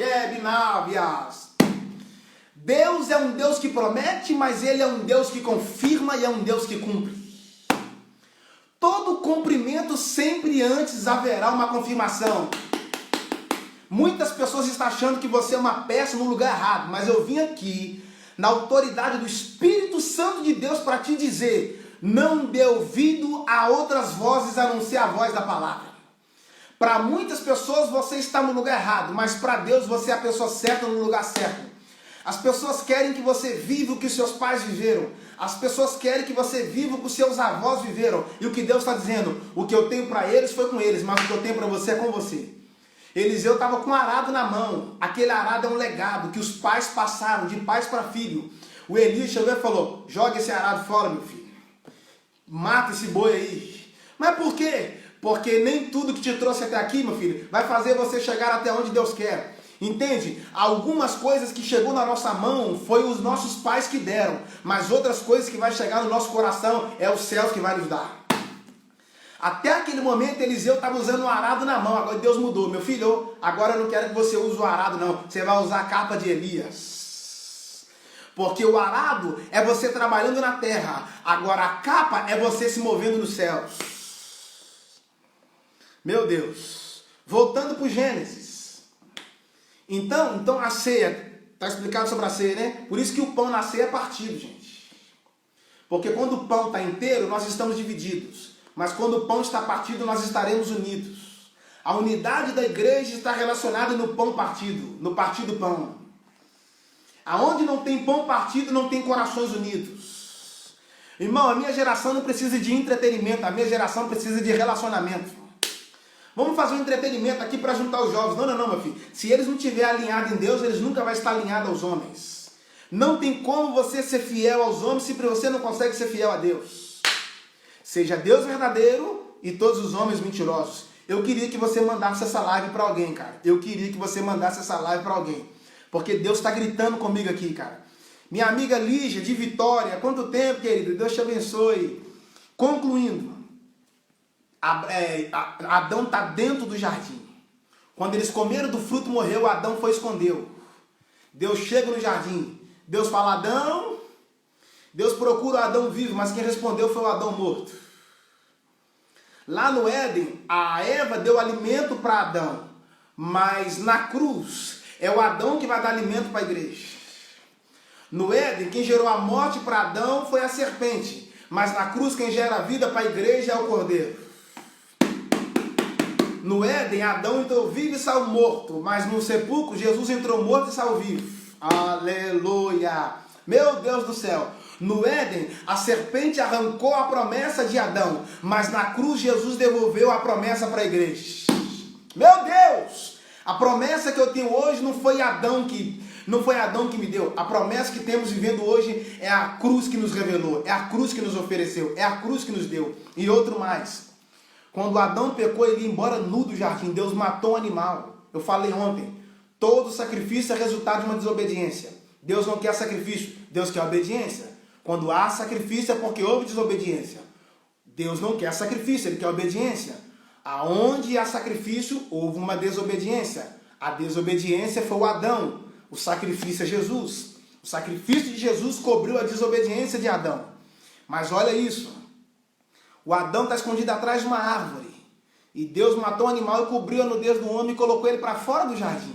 Návias. Deus é um Deus que promete, mas Ele é um Deus que confirma e é um Deus que cumpre. Todo cumprimento sempre antes haverá uma confirmação. Muitas pessoas estão achando que você é uma peça no lugar errado, mas eu vim aqui na autoridade do Espírito Santo de Deus para te dizer: não dê ouvido a outras vozes a não ser a voz da palavra. Para muitas pessoas você está no lugar errado, mas para Deus você é a pessoa certa no lugar certo. As pessoas querem que você viva o que seus pais viveram. As pessoas querem que você viva o que seus avós viveram. E o que Deus está dizendo: o que eu tenho para eles foi com eles, mas o que eu tenho para você é com você. Eliseu estava com um arado na mão. Aquele arado é um legado que os pais passaram de pais para filho. O Elias chegou e falou: joga esse arado fora, meu filho. Mata esse boi aí. Mas por quê? Porque nem tudo que te trouxe até aqui, meu filho, vai fazer você chegar até onde Deus quer. Entende? Algumas coisas que chegou na nossa mão foi os nossos pais que deram, mas outras coisas que vai chegar no nosso coração é os céus que vai nos dar. Até aquele momento Eliseu estava usando um arado na mão, agora Deus mudou. Meu filho, agora eu não quero que você use o arado não, você vai usar a capa de Elias. Porque o arado é você trabalhando na terra, agora a capa é você se movendo nos céus. Meu Deus, voltando para o Gênesis. Então a ceia, está explicado sobre a ceia, né? Por isso que o pão na ceia é partido, gente. Porque quando o pão está inteiro, nós estamos divididos. Mas quando o pão está partido, nós estaremos unidos. A unidade da igreja está relacionada no pão partido, no partir do pão. Aonde não tem pão partido, não tem corações unidos. Irmão, a minha geração não precisa de entretenimento, a minha geração precisa de relacionamento. Vamos fazer um entretenimento aqui para juntar os jovens. Não, meu filho. Se eles não estiverem alinhados em Deus, eles nunca vão estar alinhados aos homens. Não tem como você ser fiel aos homens se você não consegue ser fiel a Deus. Seja Deus verdadeiro e todos os homens mentirosos. Eu queria que você mandasse essa live para alguém, cara. Eu queria que você mandasse essa live para alguém. Porque Deus está gritando comigo aqui, cara. Minha amiga Lígia, de Vitória. Quanto tempo, querido? Deus te abençoe. Concluindo. Adão está dentro do jardim. Quando eles comeram do fruto, morreu. Adão foi e escondeu. Deus chega no jardim. Deus fala: Adão. Deus procura o Adão vivo, mas quem respondeu foi o Adão morto. Lá no Éden, a Eva deu alimento para Adão, mas na cruz é o Adão que vai dar alimento para a igreja. No Éden, quem gerou a morte para Adão foi a serpente, mas na cruz quem gera a vida para a igreja é o cordeiro. No Éden, Adão entrou vivo e saiu morto, mas no sepulcro, Jesus entrou morto e saiu vivo. Aleluia! Meu Deus do céu! No Éden, a serpente arrancou a promessa de Adão, mas na cruz Jesus devolveu a promessa para a igreja. Meu Deus! A promessa que eu tenho hoje não foi Adão que me deu. A promessa que temos vivendo hoje é a cruz que nos revelou, é a cruz que nos ofereceu, é a cruz que nos deu. E outro mais. Quando Adão pecou, ele ia embora nu do jardim. Deus matou o animal. Eu falei ontem. Todo sacrifício é resultado de uma desobediência. Deus não quer sacrifício. Deus quer obediência. Quando há sacrifício é porque houve desobediência. Deus não quer sacrifício, Ele quer obediência. Aonde há sacrifício, houve uma desobediência. A desobediência foi o Adão. O sacrifício é Jesus. O sacrifício de Jesus cobriu a desobediência de Adão. Mas olha isso. O Adão está escondido atrás de uma árvore. E Deus matou o animal e cobriu a nudez do homem e colocou ele para fora do jardim.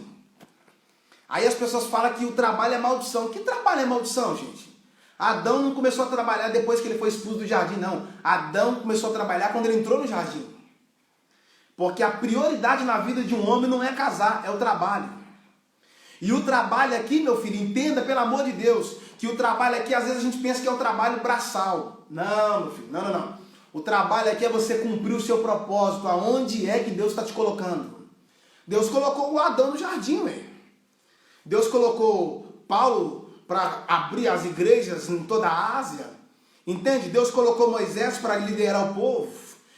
Aí as pessoas falam que o trabalho é maldição. Que trabalho é maldição, gente? Adão não começou a trabalhar depois que ele foi expulso do jardim, não. Adão começou a trabalhar quando ele entrou no jardim. Porque a prioridade na vida de um homem não é casar, é o trabalho. E o trabalho aqui, meu filho, entenda pelo amor de Deus, que o trabalho aqui, às vezes a gente pensa que é o trabalho braçal. Não, meu filho, não. O trabalho aqui é você cumprir o seu propósito, aonde é que Deus está te colocando. Deus colocou o Adão no jardim, velho. Deus colocou Paulo para abrir as igrejas em toda a Ásia. Entende? Deus colocou Moisés para liderar o povo.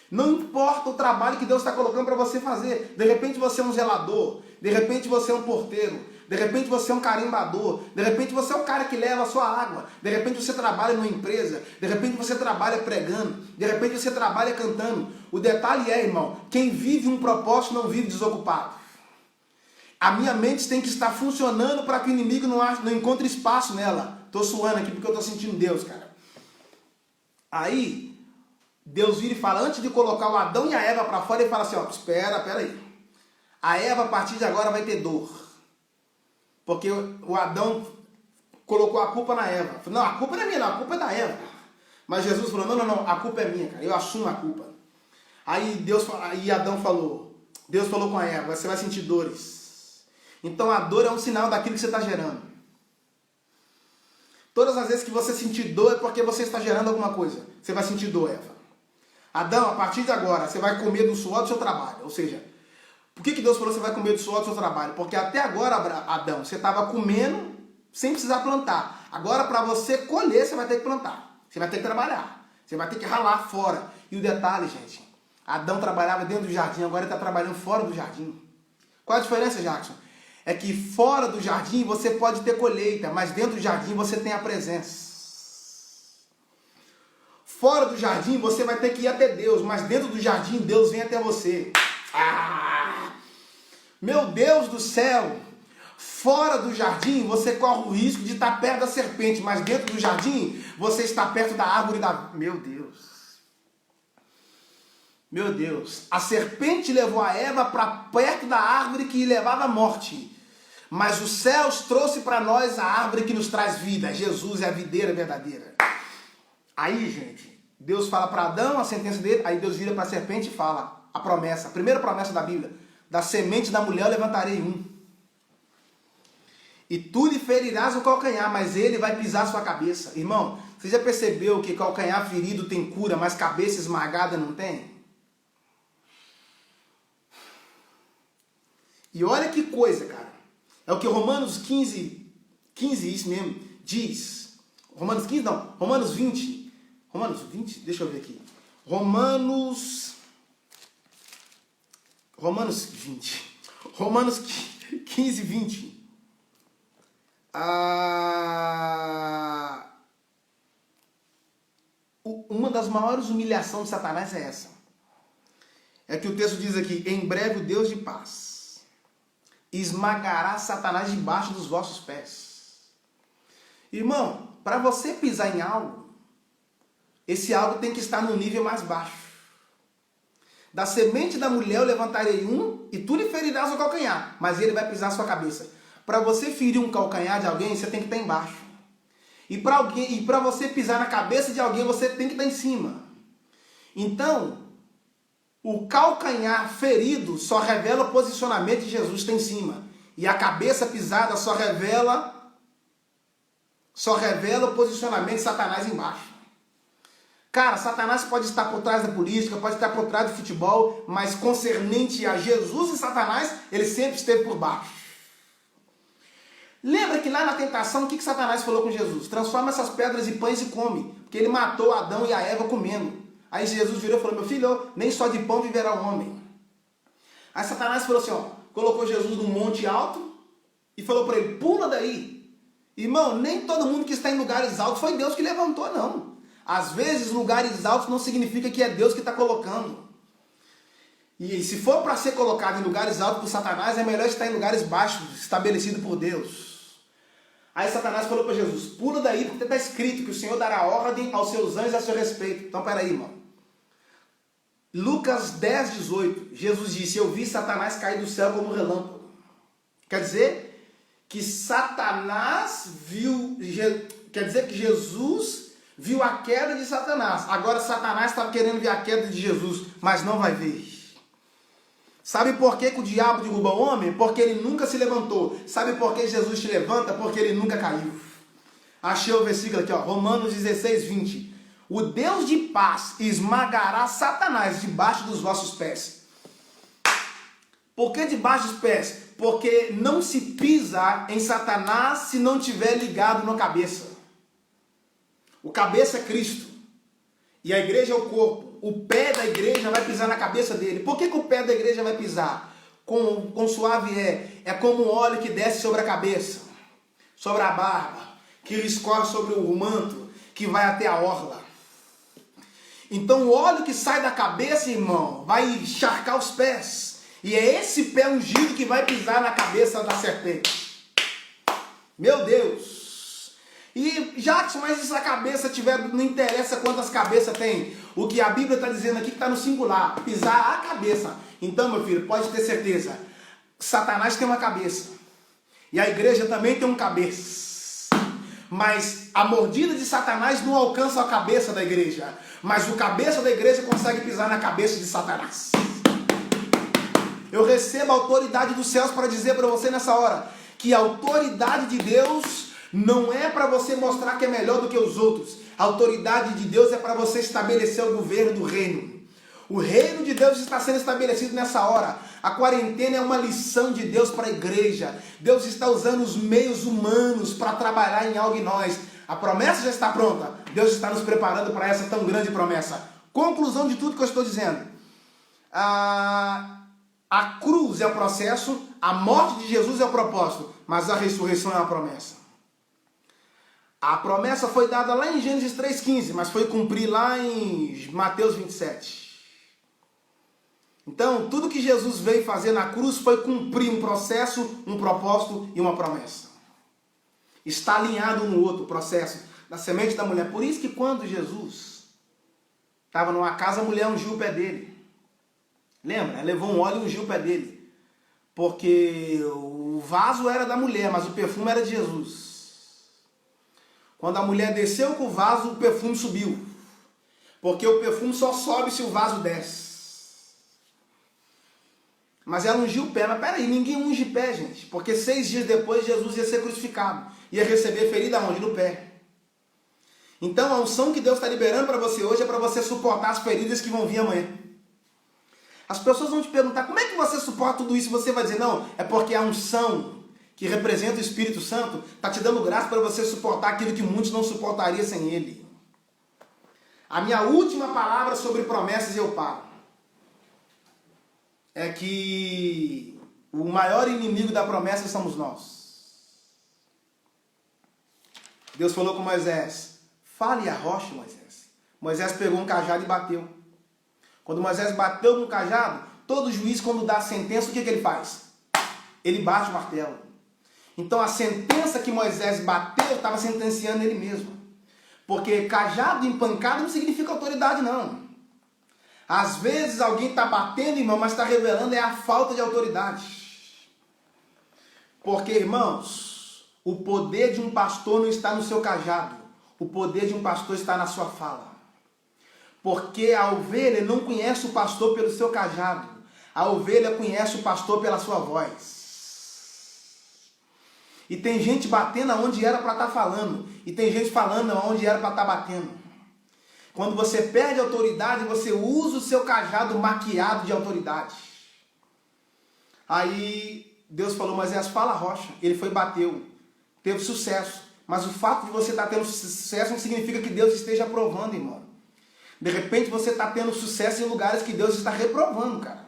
Não importa o trabalho que Deus está colocando para você fazer. De repente você é um zelador. De repente você é um porteiro. de repente você é um carimbador, de repente você é um cara que leva a sua água, de repente você trabalha numa empresa, de repente você trabalha pregando, de repente você trabalha cantando. O detalhe é, irmão, quem vive um propósito não vive desocupado. A minha mente tem que estar funcionando para que o inimigo não encontre espaço nela. Estou suando aqui porque eu estou sentindo Deus, cara. Aí, Deus vira e fala, antes de colocar o Adão e a Eva para fora, ele fala assim, ó, espera aí. A Eva, a partir de agora, vai ter dor. Porque o Adão colocou a culpa na Eva. Falou, não, a culpa não é minha, não, a culpa é da Eva. Mas Jesus falou, não, a culpa é minha, cara, eu assumo a culpa. Aí Adão falou, Deus falou com a Eva, você vai sentir dores. Então a dor é um sinal daquilo que você está gerando. Todas as vezes que você sentir dor é porque você está gerando alguma coisa. Você vai sentir dor, Eva. Adão, a partir de agora, você vai comer do suor do seu trabalho. Ou seja, por que Deus falou que você vai comer do suor do seu trabalho? Porque até agora, Adão, você estava comendo sem precisar plantar. Agora, para você colher, você vai ter que plantar. Você vai ter que trabalhar. Você vai ter que ralar fora. E o detalhe, gente, Adão trabalhava dentro do jardim, agora ele está trabalhando fora do jardim. Qual a diferença, Jackson? É que fora do jardim você pode ter colheita, mas dentro do jardim você tem a presença. Fora do jardim você vai ter que ir até Deus, mas dentro do jardim Deus vem até você. Meu Deus do céu! Fora do jardim você corre o risco de estar perto da serpente, mas dentro do jardim você está perto da árvore da... Meu Deus! Meu Deus! A serpente levou a Eva para perto da árvore que levava à morte. Mas os céus trouxe para nós a árvore que nos traz vida. Jesus é a videira verdadeira. Aí, gente, Deus fala para Adão a sentença dele, aí Deus vira para a serpente e fala a promessa, a primeira promessa da Bíblia, da semente da mulher eu levantarei um. E tu lhe ferirás o calcanhar, mas ele vai pisar a sua cabeça. Irmão, você já percebeu que calcanhar ferido tem cura, mas cabeça esmagada não tem? E olha que coisa, cara. É o que Romanos 15, isso mesmo, diz. Romanos 15 não, Romanos 20. Romanos 20, deixa eu ver aqui. Romanos 20. Romanos 15, 20. Uma das maiores humilhações de Satanás é essa. É que o texto diz aqui, em breve o Deus de paz esmagará Satanás debaixo dos vossos pés. Irmão, para você pisar em algo, esse algo tem que estar no nível mais baixo. Da semente da mulher eu levantarei um, e tu lhe ferirás o calcanhar, mas ele vai pisar a sua cabeça. Para você ferir um calcanhar de alguém, você tem que estar embaixo. E para você pisar na cabeça de alguém, você tem que estar em cima. Então, o calcanhar ferido só revela o posicionamento de Jesus está em cima. E a cabeça pisada só revela o posicionamento de Satanás embaixo. Cara, Satanás pode estar por trás da política, pode estar por trás do futebol, mas concernente a Jesus e Satanás, ele sempre esteve por baixo. Lembra que lá na tentação, o que Satanás falou com Jesus? Transforma essas pedras em pães e come, porque ele matou Adão e a Eva comendo. Aí Jesus virou e falou, meu filho, nem só de pão viverá o homem. Aí Satanás falou assim, ó, colocou Jesus num monte alto e falou para ele, pula daí. Irmão, nem todo mundo que está em lugares altos foi Deus que levantou, não. Às vezes, lugares altos não significa que é Deus que está colocando. E se for para ser colocado em lugares altos por Satanás, é melhor estar em lugares baixos, estabelecido por Deus. Aí Satanás falou para Jesus, pula daí, porque está escrito que o Senhor dará ordem aos seus anjos a seu respeito. Então, peraí, irmão. Lucas 10, 18, Jesus disse, eu vi Satanás cair do céu como um relâmpago. Quer dizer que Jesus viu a queda de Satanás. Agora Satanás estava querendo ver a queda de Jesus, mas não vai ver. Sabe por que o diabo derruba o homem? Porque ele nunca se levantou. Sabe por que Jesus te levanta? Porque ele nunca caiu. Achei o versículo aqui, ó, Romanos 16, 20. O Deus de paz esmagará Satanás debaixo dos vossos pés. Por que debaixo dos pés? Porque não se pisa em Satanás se não tiver ligado na cabeça. O cabeça é Cristo. E a igreja é o corpo. O pé da igreja vai pisar na cabeça dele. Por que o pé da igreja vai pisar? Com suave é como um óleo que desce sobre a cabeça, sobre a barba, que escorre sobre o manto, que vai até a orla. Então o óleo que sai da cabeça, irmão, vai encharcar os pés. E é esse pé ungido que vai pisar na cabeça da serpente. Meu Deus! E Jackson, mas se a cabeça tiver, não interessa quantas cabeças tem. O que a Bíblia está dizendo aqui que está no singular, pisar a cabeça. Então, meu filho, pode ter certeza, Satanás tem uma cabeça. E a igreja também tem um cabeça. Mas a mordida de Satanás não alcança a cabeça da igreja. Mas o cabeça da igreja consegue pisar na cabeça de Satanás. Eu recebo a autoridade dos céus para dizer para você nessa hora que a autoridade de Deus não é para você mostrar que é melhor do que os outros. A autoridade de Deus é para você estabelecer o governo do reino. O reino de Deus está sendo estabelecido nessa hora. A quarentena é uma lição de Deus para a igreja. Deus está usando os meios humanos para trabalhar em algo em nós. A promessa já está pronta. Deus está nos preparando para essa tão grande promessa. Conclusão de tudo que eu estou dizendo. A cruz é o processo, a morte de Jesus é o propósito, mas a ressurreição é a promessa. A promessa foi dada lá em Gênesis 3,15, mas foi cumprir lá em Mateus 27. Então, tudo que Jesus veio fazer na cruz foi cumprir um processo, um propósito e uma promessa. Está alinhado um no outro o processo da semente da mulher. Por isso que quando Jesus estava numa casa, a mulher ungiu o pé dele. Lembra? Ela levou um óleo e ungiu o pé dele. Porque o vaso era da mulher, mas o perfume era de Jesus. Quando a mulher desceu com o vaso, o perfume subiu. Porque o perfume só sobe se o vaso desce. Mas ela ungiu o pé. Mas peraí, ninguém unge pé, gente. Porque 6 dias depois Jesus ia ser crucificado. Ia receber ferida onde? No pé. Então a unção que Deus está liberando para você hoje é para você suportar as feridas que vão vir amanhã. As pessoas vão te perguntar, como é que você suporta tudo isso? Você vai dizer, não, é porque a unção que representa o Espírito Santo está te dando graça para você suportar aquilo que muitos não suportariam sem ele. A minha última palavra sobre promessas e eu paro. É que o maior inimigo da promessa somos nós. Deus falou com Moisés, fale a rocha, Moisés. Moisés pegou um cajado e bateu. Quando Moisés bateu com o cajado, todo juiz, quando dá a sentença, o que ele faz? Ele bate o martelo. Então a sentença que Moisés bateu estava sentenciando ele mesmo. Porque cajado empancado não significa autoridade, não. Às vezes alguém está batendo, irmão, mas está revelando a falta de autoridade. Porque, irmãos, o poder de um pastor não está no seu cajado. O poder de um pastor está na sua fala. Porque a ovelha não conhece o pastor pelo seu cajado. A ovelha conhece o pastor pela sua voz. E tem gente batendo aonde era para estar falando. E tem gente falando aonde era para estar batendo. Quando você perde a autoridade, você usa o seu cajado maquiado de autoridade. Aí Deus falou, Moisés, fala a rocha. Ele foi e bateu. Teve sucesso. Mas o fato de você estar tendo sucesso não significa que Deus esteja aprovando, irmão. De repente você está tendo sucesso em lugares que Deus está reprovando, cara.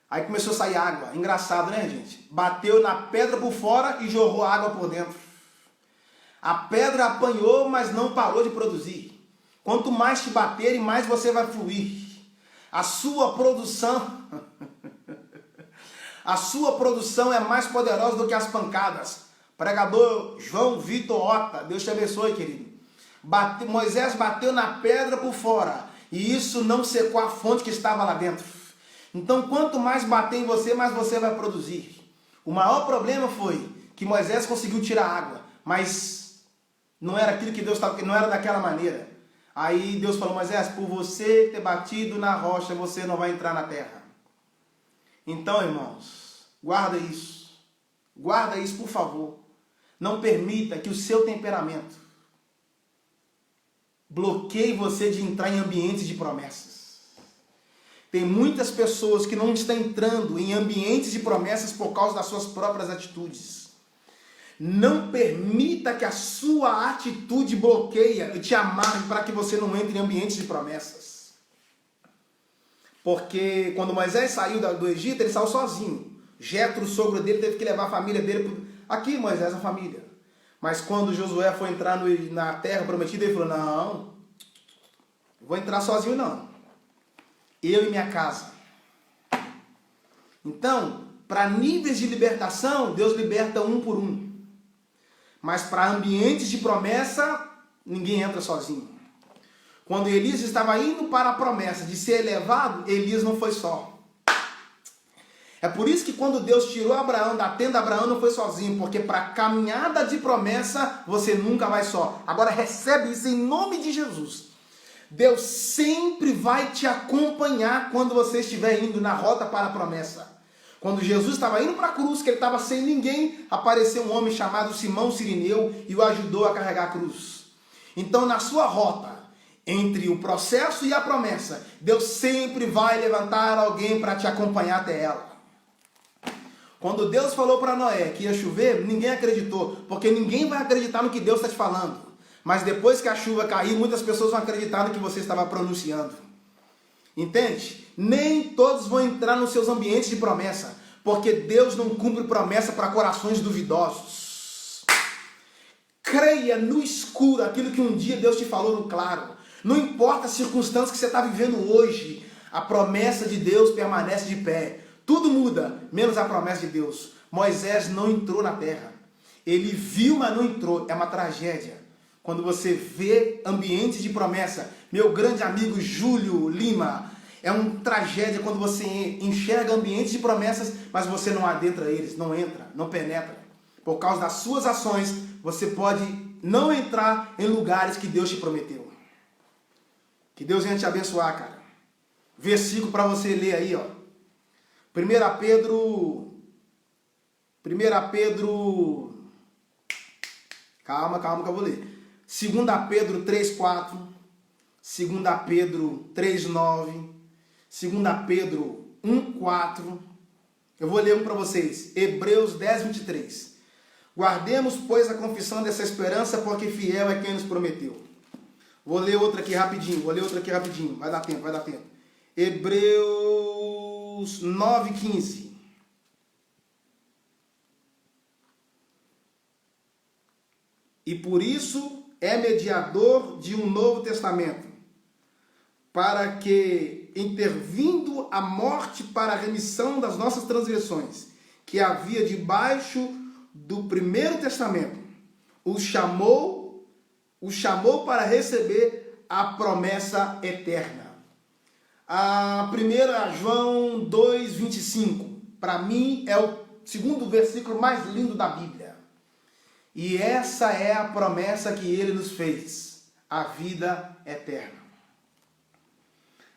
Aí começou a sair água. Engraçado, né, gente? Bateu na pedra por fora e jorrou água por dentro. A pedra apanhou, mas não parou de produzir. Quanto mais te baterem, mais você vai fluir. A sua produção... a sua produção é mais poderosa do que as pancadas. Pregador João Vitor Ota, Deus te abençoe, querido. Moisés bateu na pedra por fora, e isso não secou a fonte que estava lá dentro. Então, quanto mais bater em você, mais você vai produzir. O maior problema foi que Moisés conseguiu tirar água, mas não era aquilo que Deus estava, não era daquela maneira. Aí Deus falou, Moisés, por você ter batido na rocha, você não vai entrar na terra. Então, irmãos, guarda isso. Guarda isso, por favor. Não permita que o seu temperamento bloqueie você de entrar em ambientes de promessas. Tem muitas pessoas que não estão entrando em ambientes de promessas por causa das suas próprias atitudes. Não permita que a sua atitude bloqueie e te amarre para que você não entre em ambientes de promessas. Porque quando Moisés saiu do Egito, ele saiu sozinho. Jetro, o sogro dele, teve que levar a família dele. Aqui, Moisés, a família. Mas quando Josué foi entrar na terra prometida, ele falou, não, vou entrar sozinho não. Eu e minha casa. Então, para níveis de libertação, Deus liberta um por um. Mas para ambientes de promessa, ninguém entra sozinho. Quando Elias estava indo para a promessa de ser elevado, Elias não foi só. É por isso que quando Deus tirou Abraão da tenda, Abraão não foi sozinho, porque para a caminhada de promessa, você nunca vai só. Agora recebe isso em nome de Jesus. Deus sempre vai te acompanhar quando você estiver indo na rota para a promessa. Quando Jesus estava indo para a cruz, que ele estava sem ninguém, apareceu um homem chamado Simão Cirineu e o ajudou a carregar a cruz. Então, na sua rota, entre o processo e a promessa, Deus sempre vai levantar alguém para te acompanhar até ela. Quando Deus falou para Noé que ia chover, ninguém acreditou, porque ninguém vai acreditar no que Deus está te falando. Mas depois que a chuva cair, muitas pessoas vão acreditar no que você estava pronunciando. Entende? Nem todos vão entrar nos seus ambientes de promessa, porque Deus não cumpre promessa para corações duvidosos. Creia no escuro aquilo que um dia Deus te falou no claro. Não importa as circunstâncias que você está vivendo hoje, a promessa de Deus permanece de pé. Tudo muda, menos a promessa de Deus. Moisés não entrou na terra. Ele viu, mas não entrou. É uma tragédia. Quando você vê ambientes de promessa, meu grande amigo Júlio Lima, é uma tragédia quando você enxerga ambientes de promessas, mas você não adentra eles, não entra, não penetra. Por causa das suas ações, você pode não entrar em lugares que Deus te prometeu. Que Deus venha te abençoar, cara. Versículo para você ler aí, ó. 1 Pedro, calma que eu vou ler. 2 Pedro 3,4, 2 Pedro 3,9, 2 Pedro 1,4. Eu vou ler um para vocês. Hebreus 10,23. Guardemos, pois, a confissão dessa esperança, porque fiel é quem nos prometeu. Vou ler outra aqui rapidinho. Vai dar tempo. Hebreus 9,15. E por isso é mediador de um novo testamento, para que, intervindo a morte para a remissão das nossas transgressões, que havia debaixo do primeiro testamento, o chamou para receber a promessa eterna. A 1 João 2,25, para mim é o segundo versículo mais lindo da Bíblia. E essa é a promessa que ele nos fez, a vida eterna.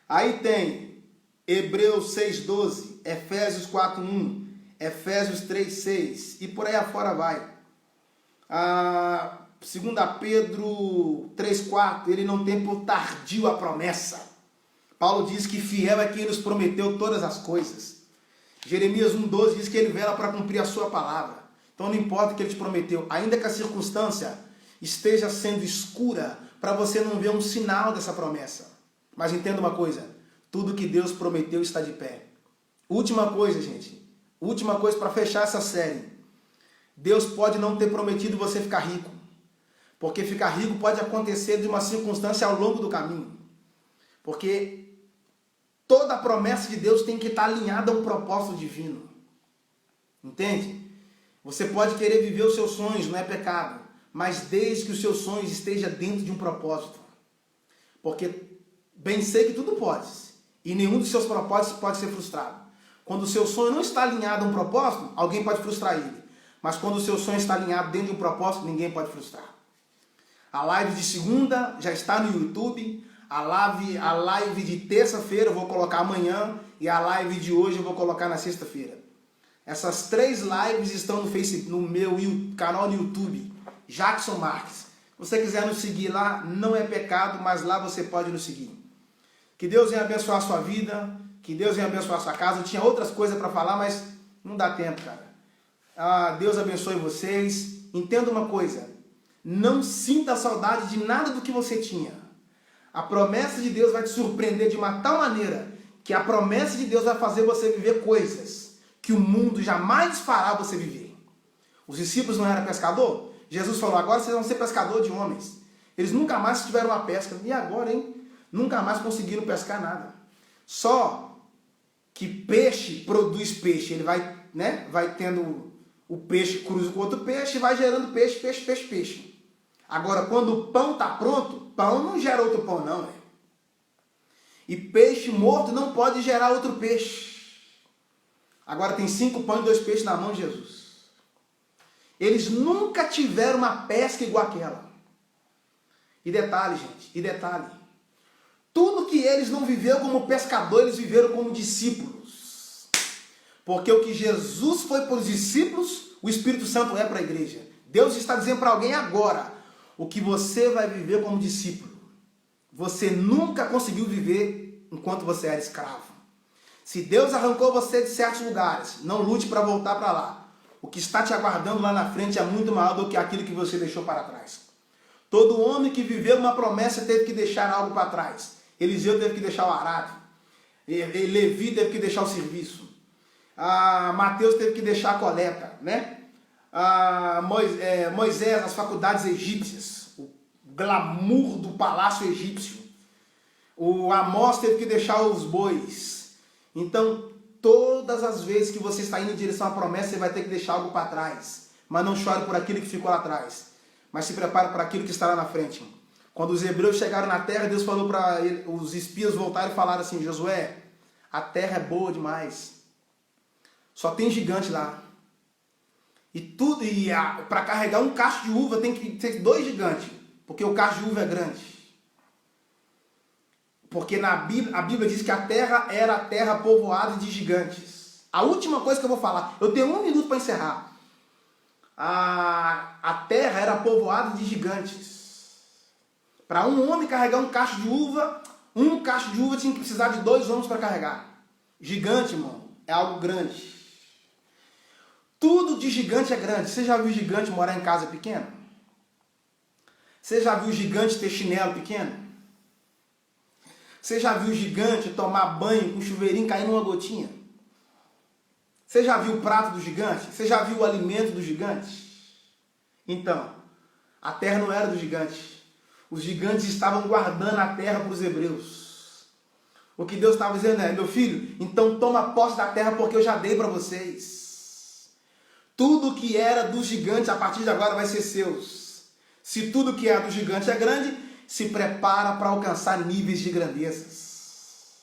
Aí tem Hebreus 6,12, Efésios 4,1, Efésios 3,6 e por aí afora vai. 2 Pedro 3,4, ele não tem por tardio a promessa. Paulo diz que fiel é quem nos prometeu todas as coisas. Jeremias 1,12 diz que ele vela para cumprir a sua palavra. Então não importa o que ele te prometeu, ainda que a circunstância esteja sendo escura, para você não ver um sinal dessa promessa. Mas entenda uma coisa, tudo que Deus prometeu está de pé. Última coisa, gente. Última coisa para fechar essa série. Deus pode não ter prometido você ficar rico. Porque ficar rico pode acontecer de uma circunstância ao longo do caminho. Porque toda a promessa de Deus tem que estar alinhada a um propósito divino. Entende? Você pode querer viver os seus sonhos, não é pecado. Mas desde que os seus sonhos estejam dentro de um propósito. Porque bem sei que tudo pode. E nenhum dos seus propósitos pode ser frustrado. Quando o seu sonho não está alinhado a um propósito, alguém pode frustrar ele. Mas quando o seu sonho está alinhado dentro de um propósito, ninguém pode frustrar. A live de segunda já está no YouTube. A live de terça-feira eu vou colocar amanhã. E a live de hoje eu vou colocar na sexta-feira. Essas 3 lives estão no Facebook, no meu canal no YouTube, Jackson Marques. Se você quiser nos seguir lá, não é pecado, mas lá você pode nos seguir. Que Deus venha abençoar a sua vida, que Deus venha abençoar a sua casa. Eu tinha outras coisas para falar, mas não dá tempo, cara. Deus abençoe vocês. Entenda uma coisa, não sinta saudade de nada do que você tinha. A promessa de Deus vai te surpreender de uma tal maneira que a promessa de Deus vai fazer você viver coisas que o mundo jamais fará você viver. Os discípulos não eram pescador? Jesus falou, agora vocês vão ser pescador de homens. Eles nunca mais tiveram uma pesca. E agora, hein? Nunca mais conseguiram pescar nada. Só que peixe produz peixe. Ele vai, né? Vai tendo o peixe, cruza com outro peixe e vai gerando peixe, peixe, peixe, peixe. Agora, quando o pão está pronto, pão não gera outro pão, não. Né? E peixe morto não pode gerar outro peixe. Agora tem 5 pães e 2 peixes na mão de Jesus. Eles nunca tiveram uma pesca igual aquela. E detalhe, gente, e detalhe. Tudo que eles não viveram como pescador, eles viveram como discípulos. Porque o que Jesus foi para os discípulos, o Espírito Santo é para a igreja. Deus está dizendo para alguém agora, o que você vai viver como discípulo. Você nunca conseguiu viver enquanto você era escravo. Se Deus arrancou você de certos lugares, não lute para voltar para lá. O que está te aguardando lá na frente é muito maior do que aquilo que você deixou para trás. Todo homem que viveu uma promessa teve que deixar algo para trás. Eliseu teve que deixar o arado. Levi teve que deixar o serviço. Mateus teve que deixar a coleta, né? Moisés, as faculdades egípcias, o glamour do palácio egípcio. O Amós teve que deixar os bois. Então, todas as vezes que você está indo em direção à promessa, você vai ter que deixar algo para trás. Mas não chore por aquilo que ficou lá atrás. Mas se prepare para aquilo que está lá na frente. Quando os hebreus chegaram na terra, Deus falou para os espias voltarem e falaram assim, Josué, a terra é boa demais. Só tem gigante lá. E para carregar um cacho de uva tem que ter 2 gigantes. Porque o cacho de uva é grande. Porque a Bíblia diz que a terra era a terra povoada de gigantes. A última coisa que eu vou falar, eu tenho 1 minuto para encerrar. A terra era povoada de gigantes. Para um homem carregar um cacho de uva tinha que precisar de 2 homens para carregar. Gigante, irmão, é algo grande. Tudo de gigante é grande. Você já viu gigante morar em casa pequena? Você já viu gigante ter chinelo pequeno? Você já viu gigante tomar banho com chuveirinho caindo uma gotinha? Você já viu o prato do gigante? Você já viu o alimento do gigante? Então, a terra não era do gigante. Os gigantes estavam guardando a terra para os hebreus. O que Deus estava dizendo é, meu filho, então toma posse da terra porque eu já dei para vocês. Tudo que era dos gigantes a partir de agora vai ser seus. Se tudo que é do gigante é grande, se prepara para alcançar níveis de grandezas.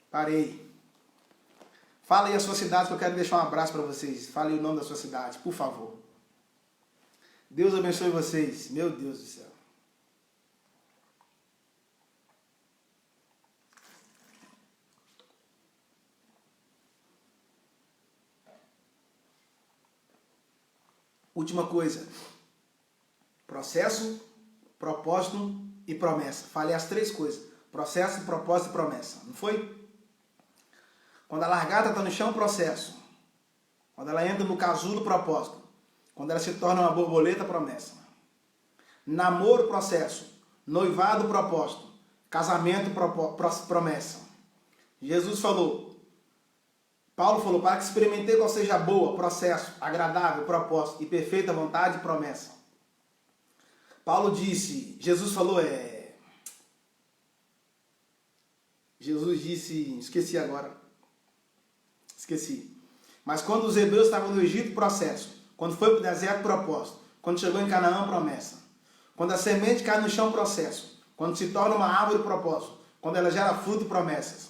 Parei. Fala aí a sua cidade que eu quero deixar um abraço para vocês. Fala aí o nome da sua cidade, por favor. Deus abençoe vocês. Meu Deus do céu. Última coisa. Processo, propósito e promessa. Falei as 3 coisas. Processo, propósito e promessa. Não foi? Quando a largata está no chão, processo. Quando ela entra no casulo, propósito. Quando ela se torna uma borboleta, promessa. Namoro, processo. Noivado, propósito. Casamento, promessa. Jesus falou. Paulo falou, para que experimentei qual seja boa, processo, agradável, propósito e perfeita vontade, promessa. Paulo disse, Jesus falou, Jesus disse, esqueci. Mas quando os hebreus estavam no Egito, processo. Quando foi para o deserto, propósito. Quando chegou em Canaã, promessa. Quando a semente cai no chão, processo. Quando se torna uma árvore, propósito. Quando ela gera fruto, promessas.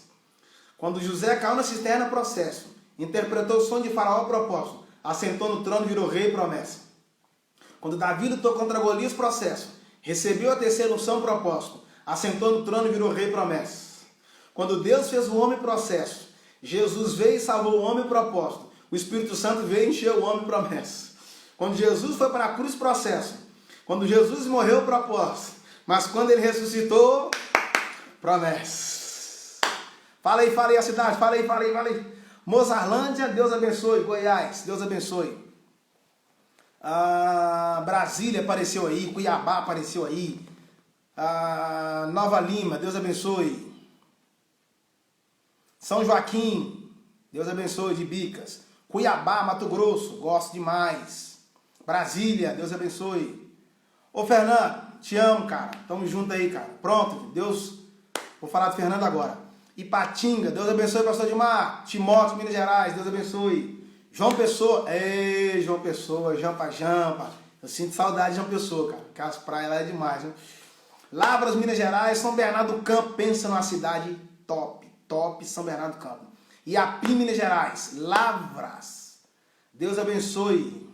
Quando José caiu na cisterna, processo. Interpretou o sonho de Faraó, propósito. Assentou no trono, virou rei, promessa. Quando Davi lutou contra Golias, processo. Recebeu a 3ª unção, propósito. Assentou no trono, virou rei, promessa. Quando Deus fez o homem, processo. Jesus veio e salvou o homem, propósito. O Espírito Santo veio e encheu o homem, promessa. Quando Jesus foi para a cruz, processo. Quando Jesus morreu, propósito. Mas quando ele ressuscitou, promessa. Fala aí a cidade, fala aí. Mozarlândia, Deus abençoe. Goiás, Deus abençoe. Brasília apareceu aí, Cuiabá apareceu aí. Nova Lima, Deus abençoe. São Joaquim, Deus abençoe, de Bicas. Cuiabá, Mato Grosso, gosto demais. Brasília, Deus abençoe. Ô Fernando, te amo, cara. Tamo junto aí, cara. Pronto, Deus. Vou falar do Fernando agora. Ipatinga, Deus abençoe, pastor Edmar. Timóteo, Minas Gerais, Deus abençoe. João Pessoa, ei, João Pessoa, jampa, jampa. Eu sinto saudade de João Pessoa, cara, porque as praias lá é demais, né? Lavras, Minas Gerais, São Bernardo do Campo, pensa numa cidade top, top São Bernardo do Campo. Iapim, Minas Gerais, Lavras, Deus abençoe.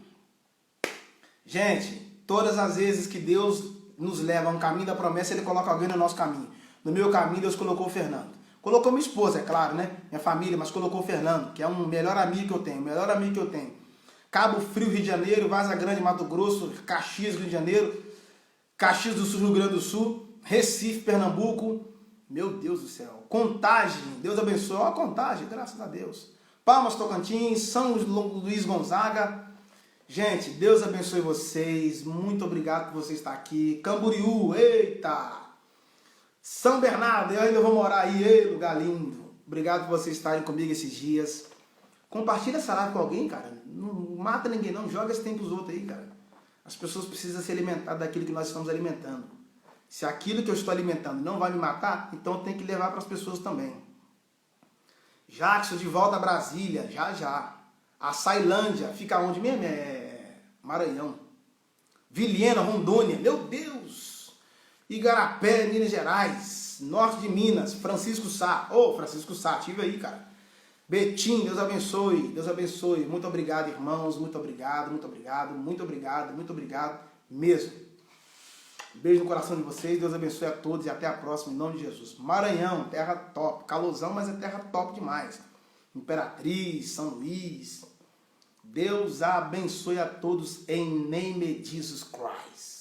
Gente, todas as vezes que Deus nos leva a um caminho da promessa, Ele coloca alguém no nosso caminho. No meu caminho, Deus colocou o Fernando. Colocou minha esposa, é claro, né? Minha família, mas colocou o Fernando, que é um melhor amigo que eu tenho, melhor amigo que eu tenho. Cabo Frio, Rio de Janeiro, Vaza Grande, Mato Grosso, Caxias, Rio de Janeiro, Caxias do Sul, Rio Grande do Sul, Recife, Pernambuco, meu Deus do céu, Contagem, Deus abençoe, ó, Contagem, graças a Deus. Palmas, Tocantins, São Luís Gonzaga, gente, Deus abençoe vocês, muito obrigado por você estar aqui. Camboriú, eita, São Bernardo, eu ainda vou morar aí, ei, lugar lindo. Obrigado por vocês estarem comigo esses dias. Compartilha essa live com alguém, cara. Não mata ninguém não, joga esse tempo pros outros aí, cara. As pessoas precisam se alimentar daquilo que nós estamos alimentando. Se aquilo que eu estou alimentando não vai me matar, então eu tenho que levar para as pessoas também. Jackson, de volta a Brasília, já já. A Sailândia, fica onde mesmo? É Maranhão. Vilhena, Rondônia, meu Deus. Igarapé, Minas Gerais. Norte de Minas, Francisco Sá. Ô, Francisco Sá, estive aí, cara. Betim, Deus abençoe, Deus abençoe. Muito obrigado, irmãos, muito obrigado, muito obrigado, muito obrigado, muito obrigado mesmo. Beijo no coração de vocês, Deus abençoe a todos e até a próxima, em nome de Jesus. Maranhão, terra top, calorzão, mas é terra top demais. Imperatriz, São Luís. Deus abençoe a todos em name of Jesus Christ.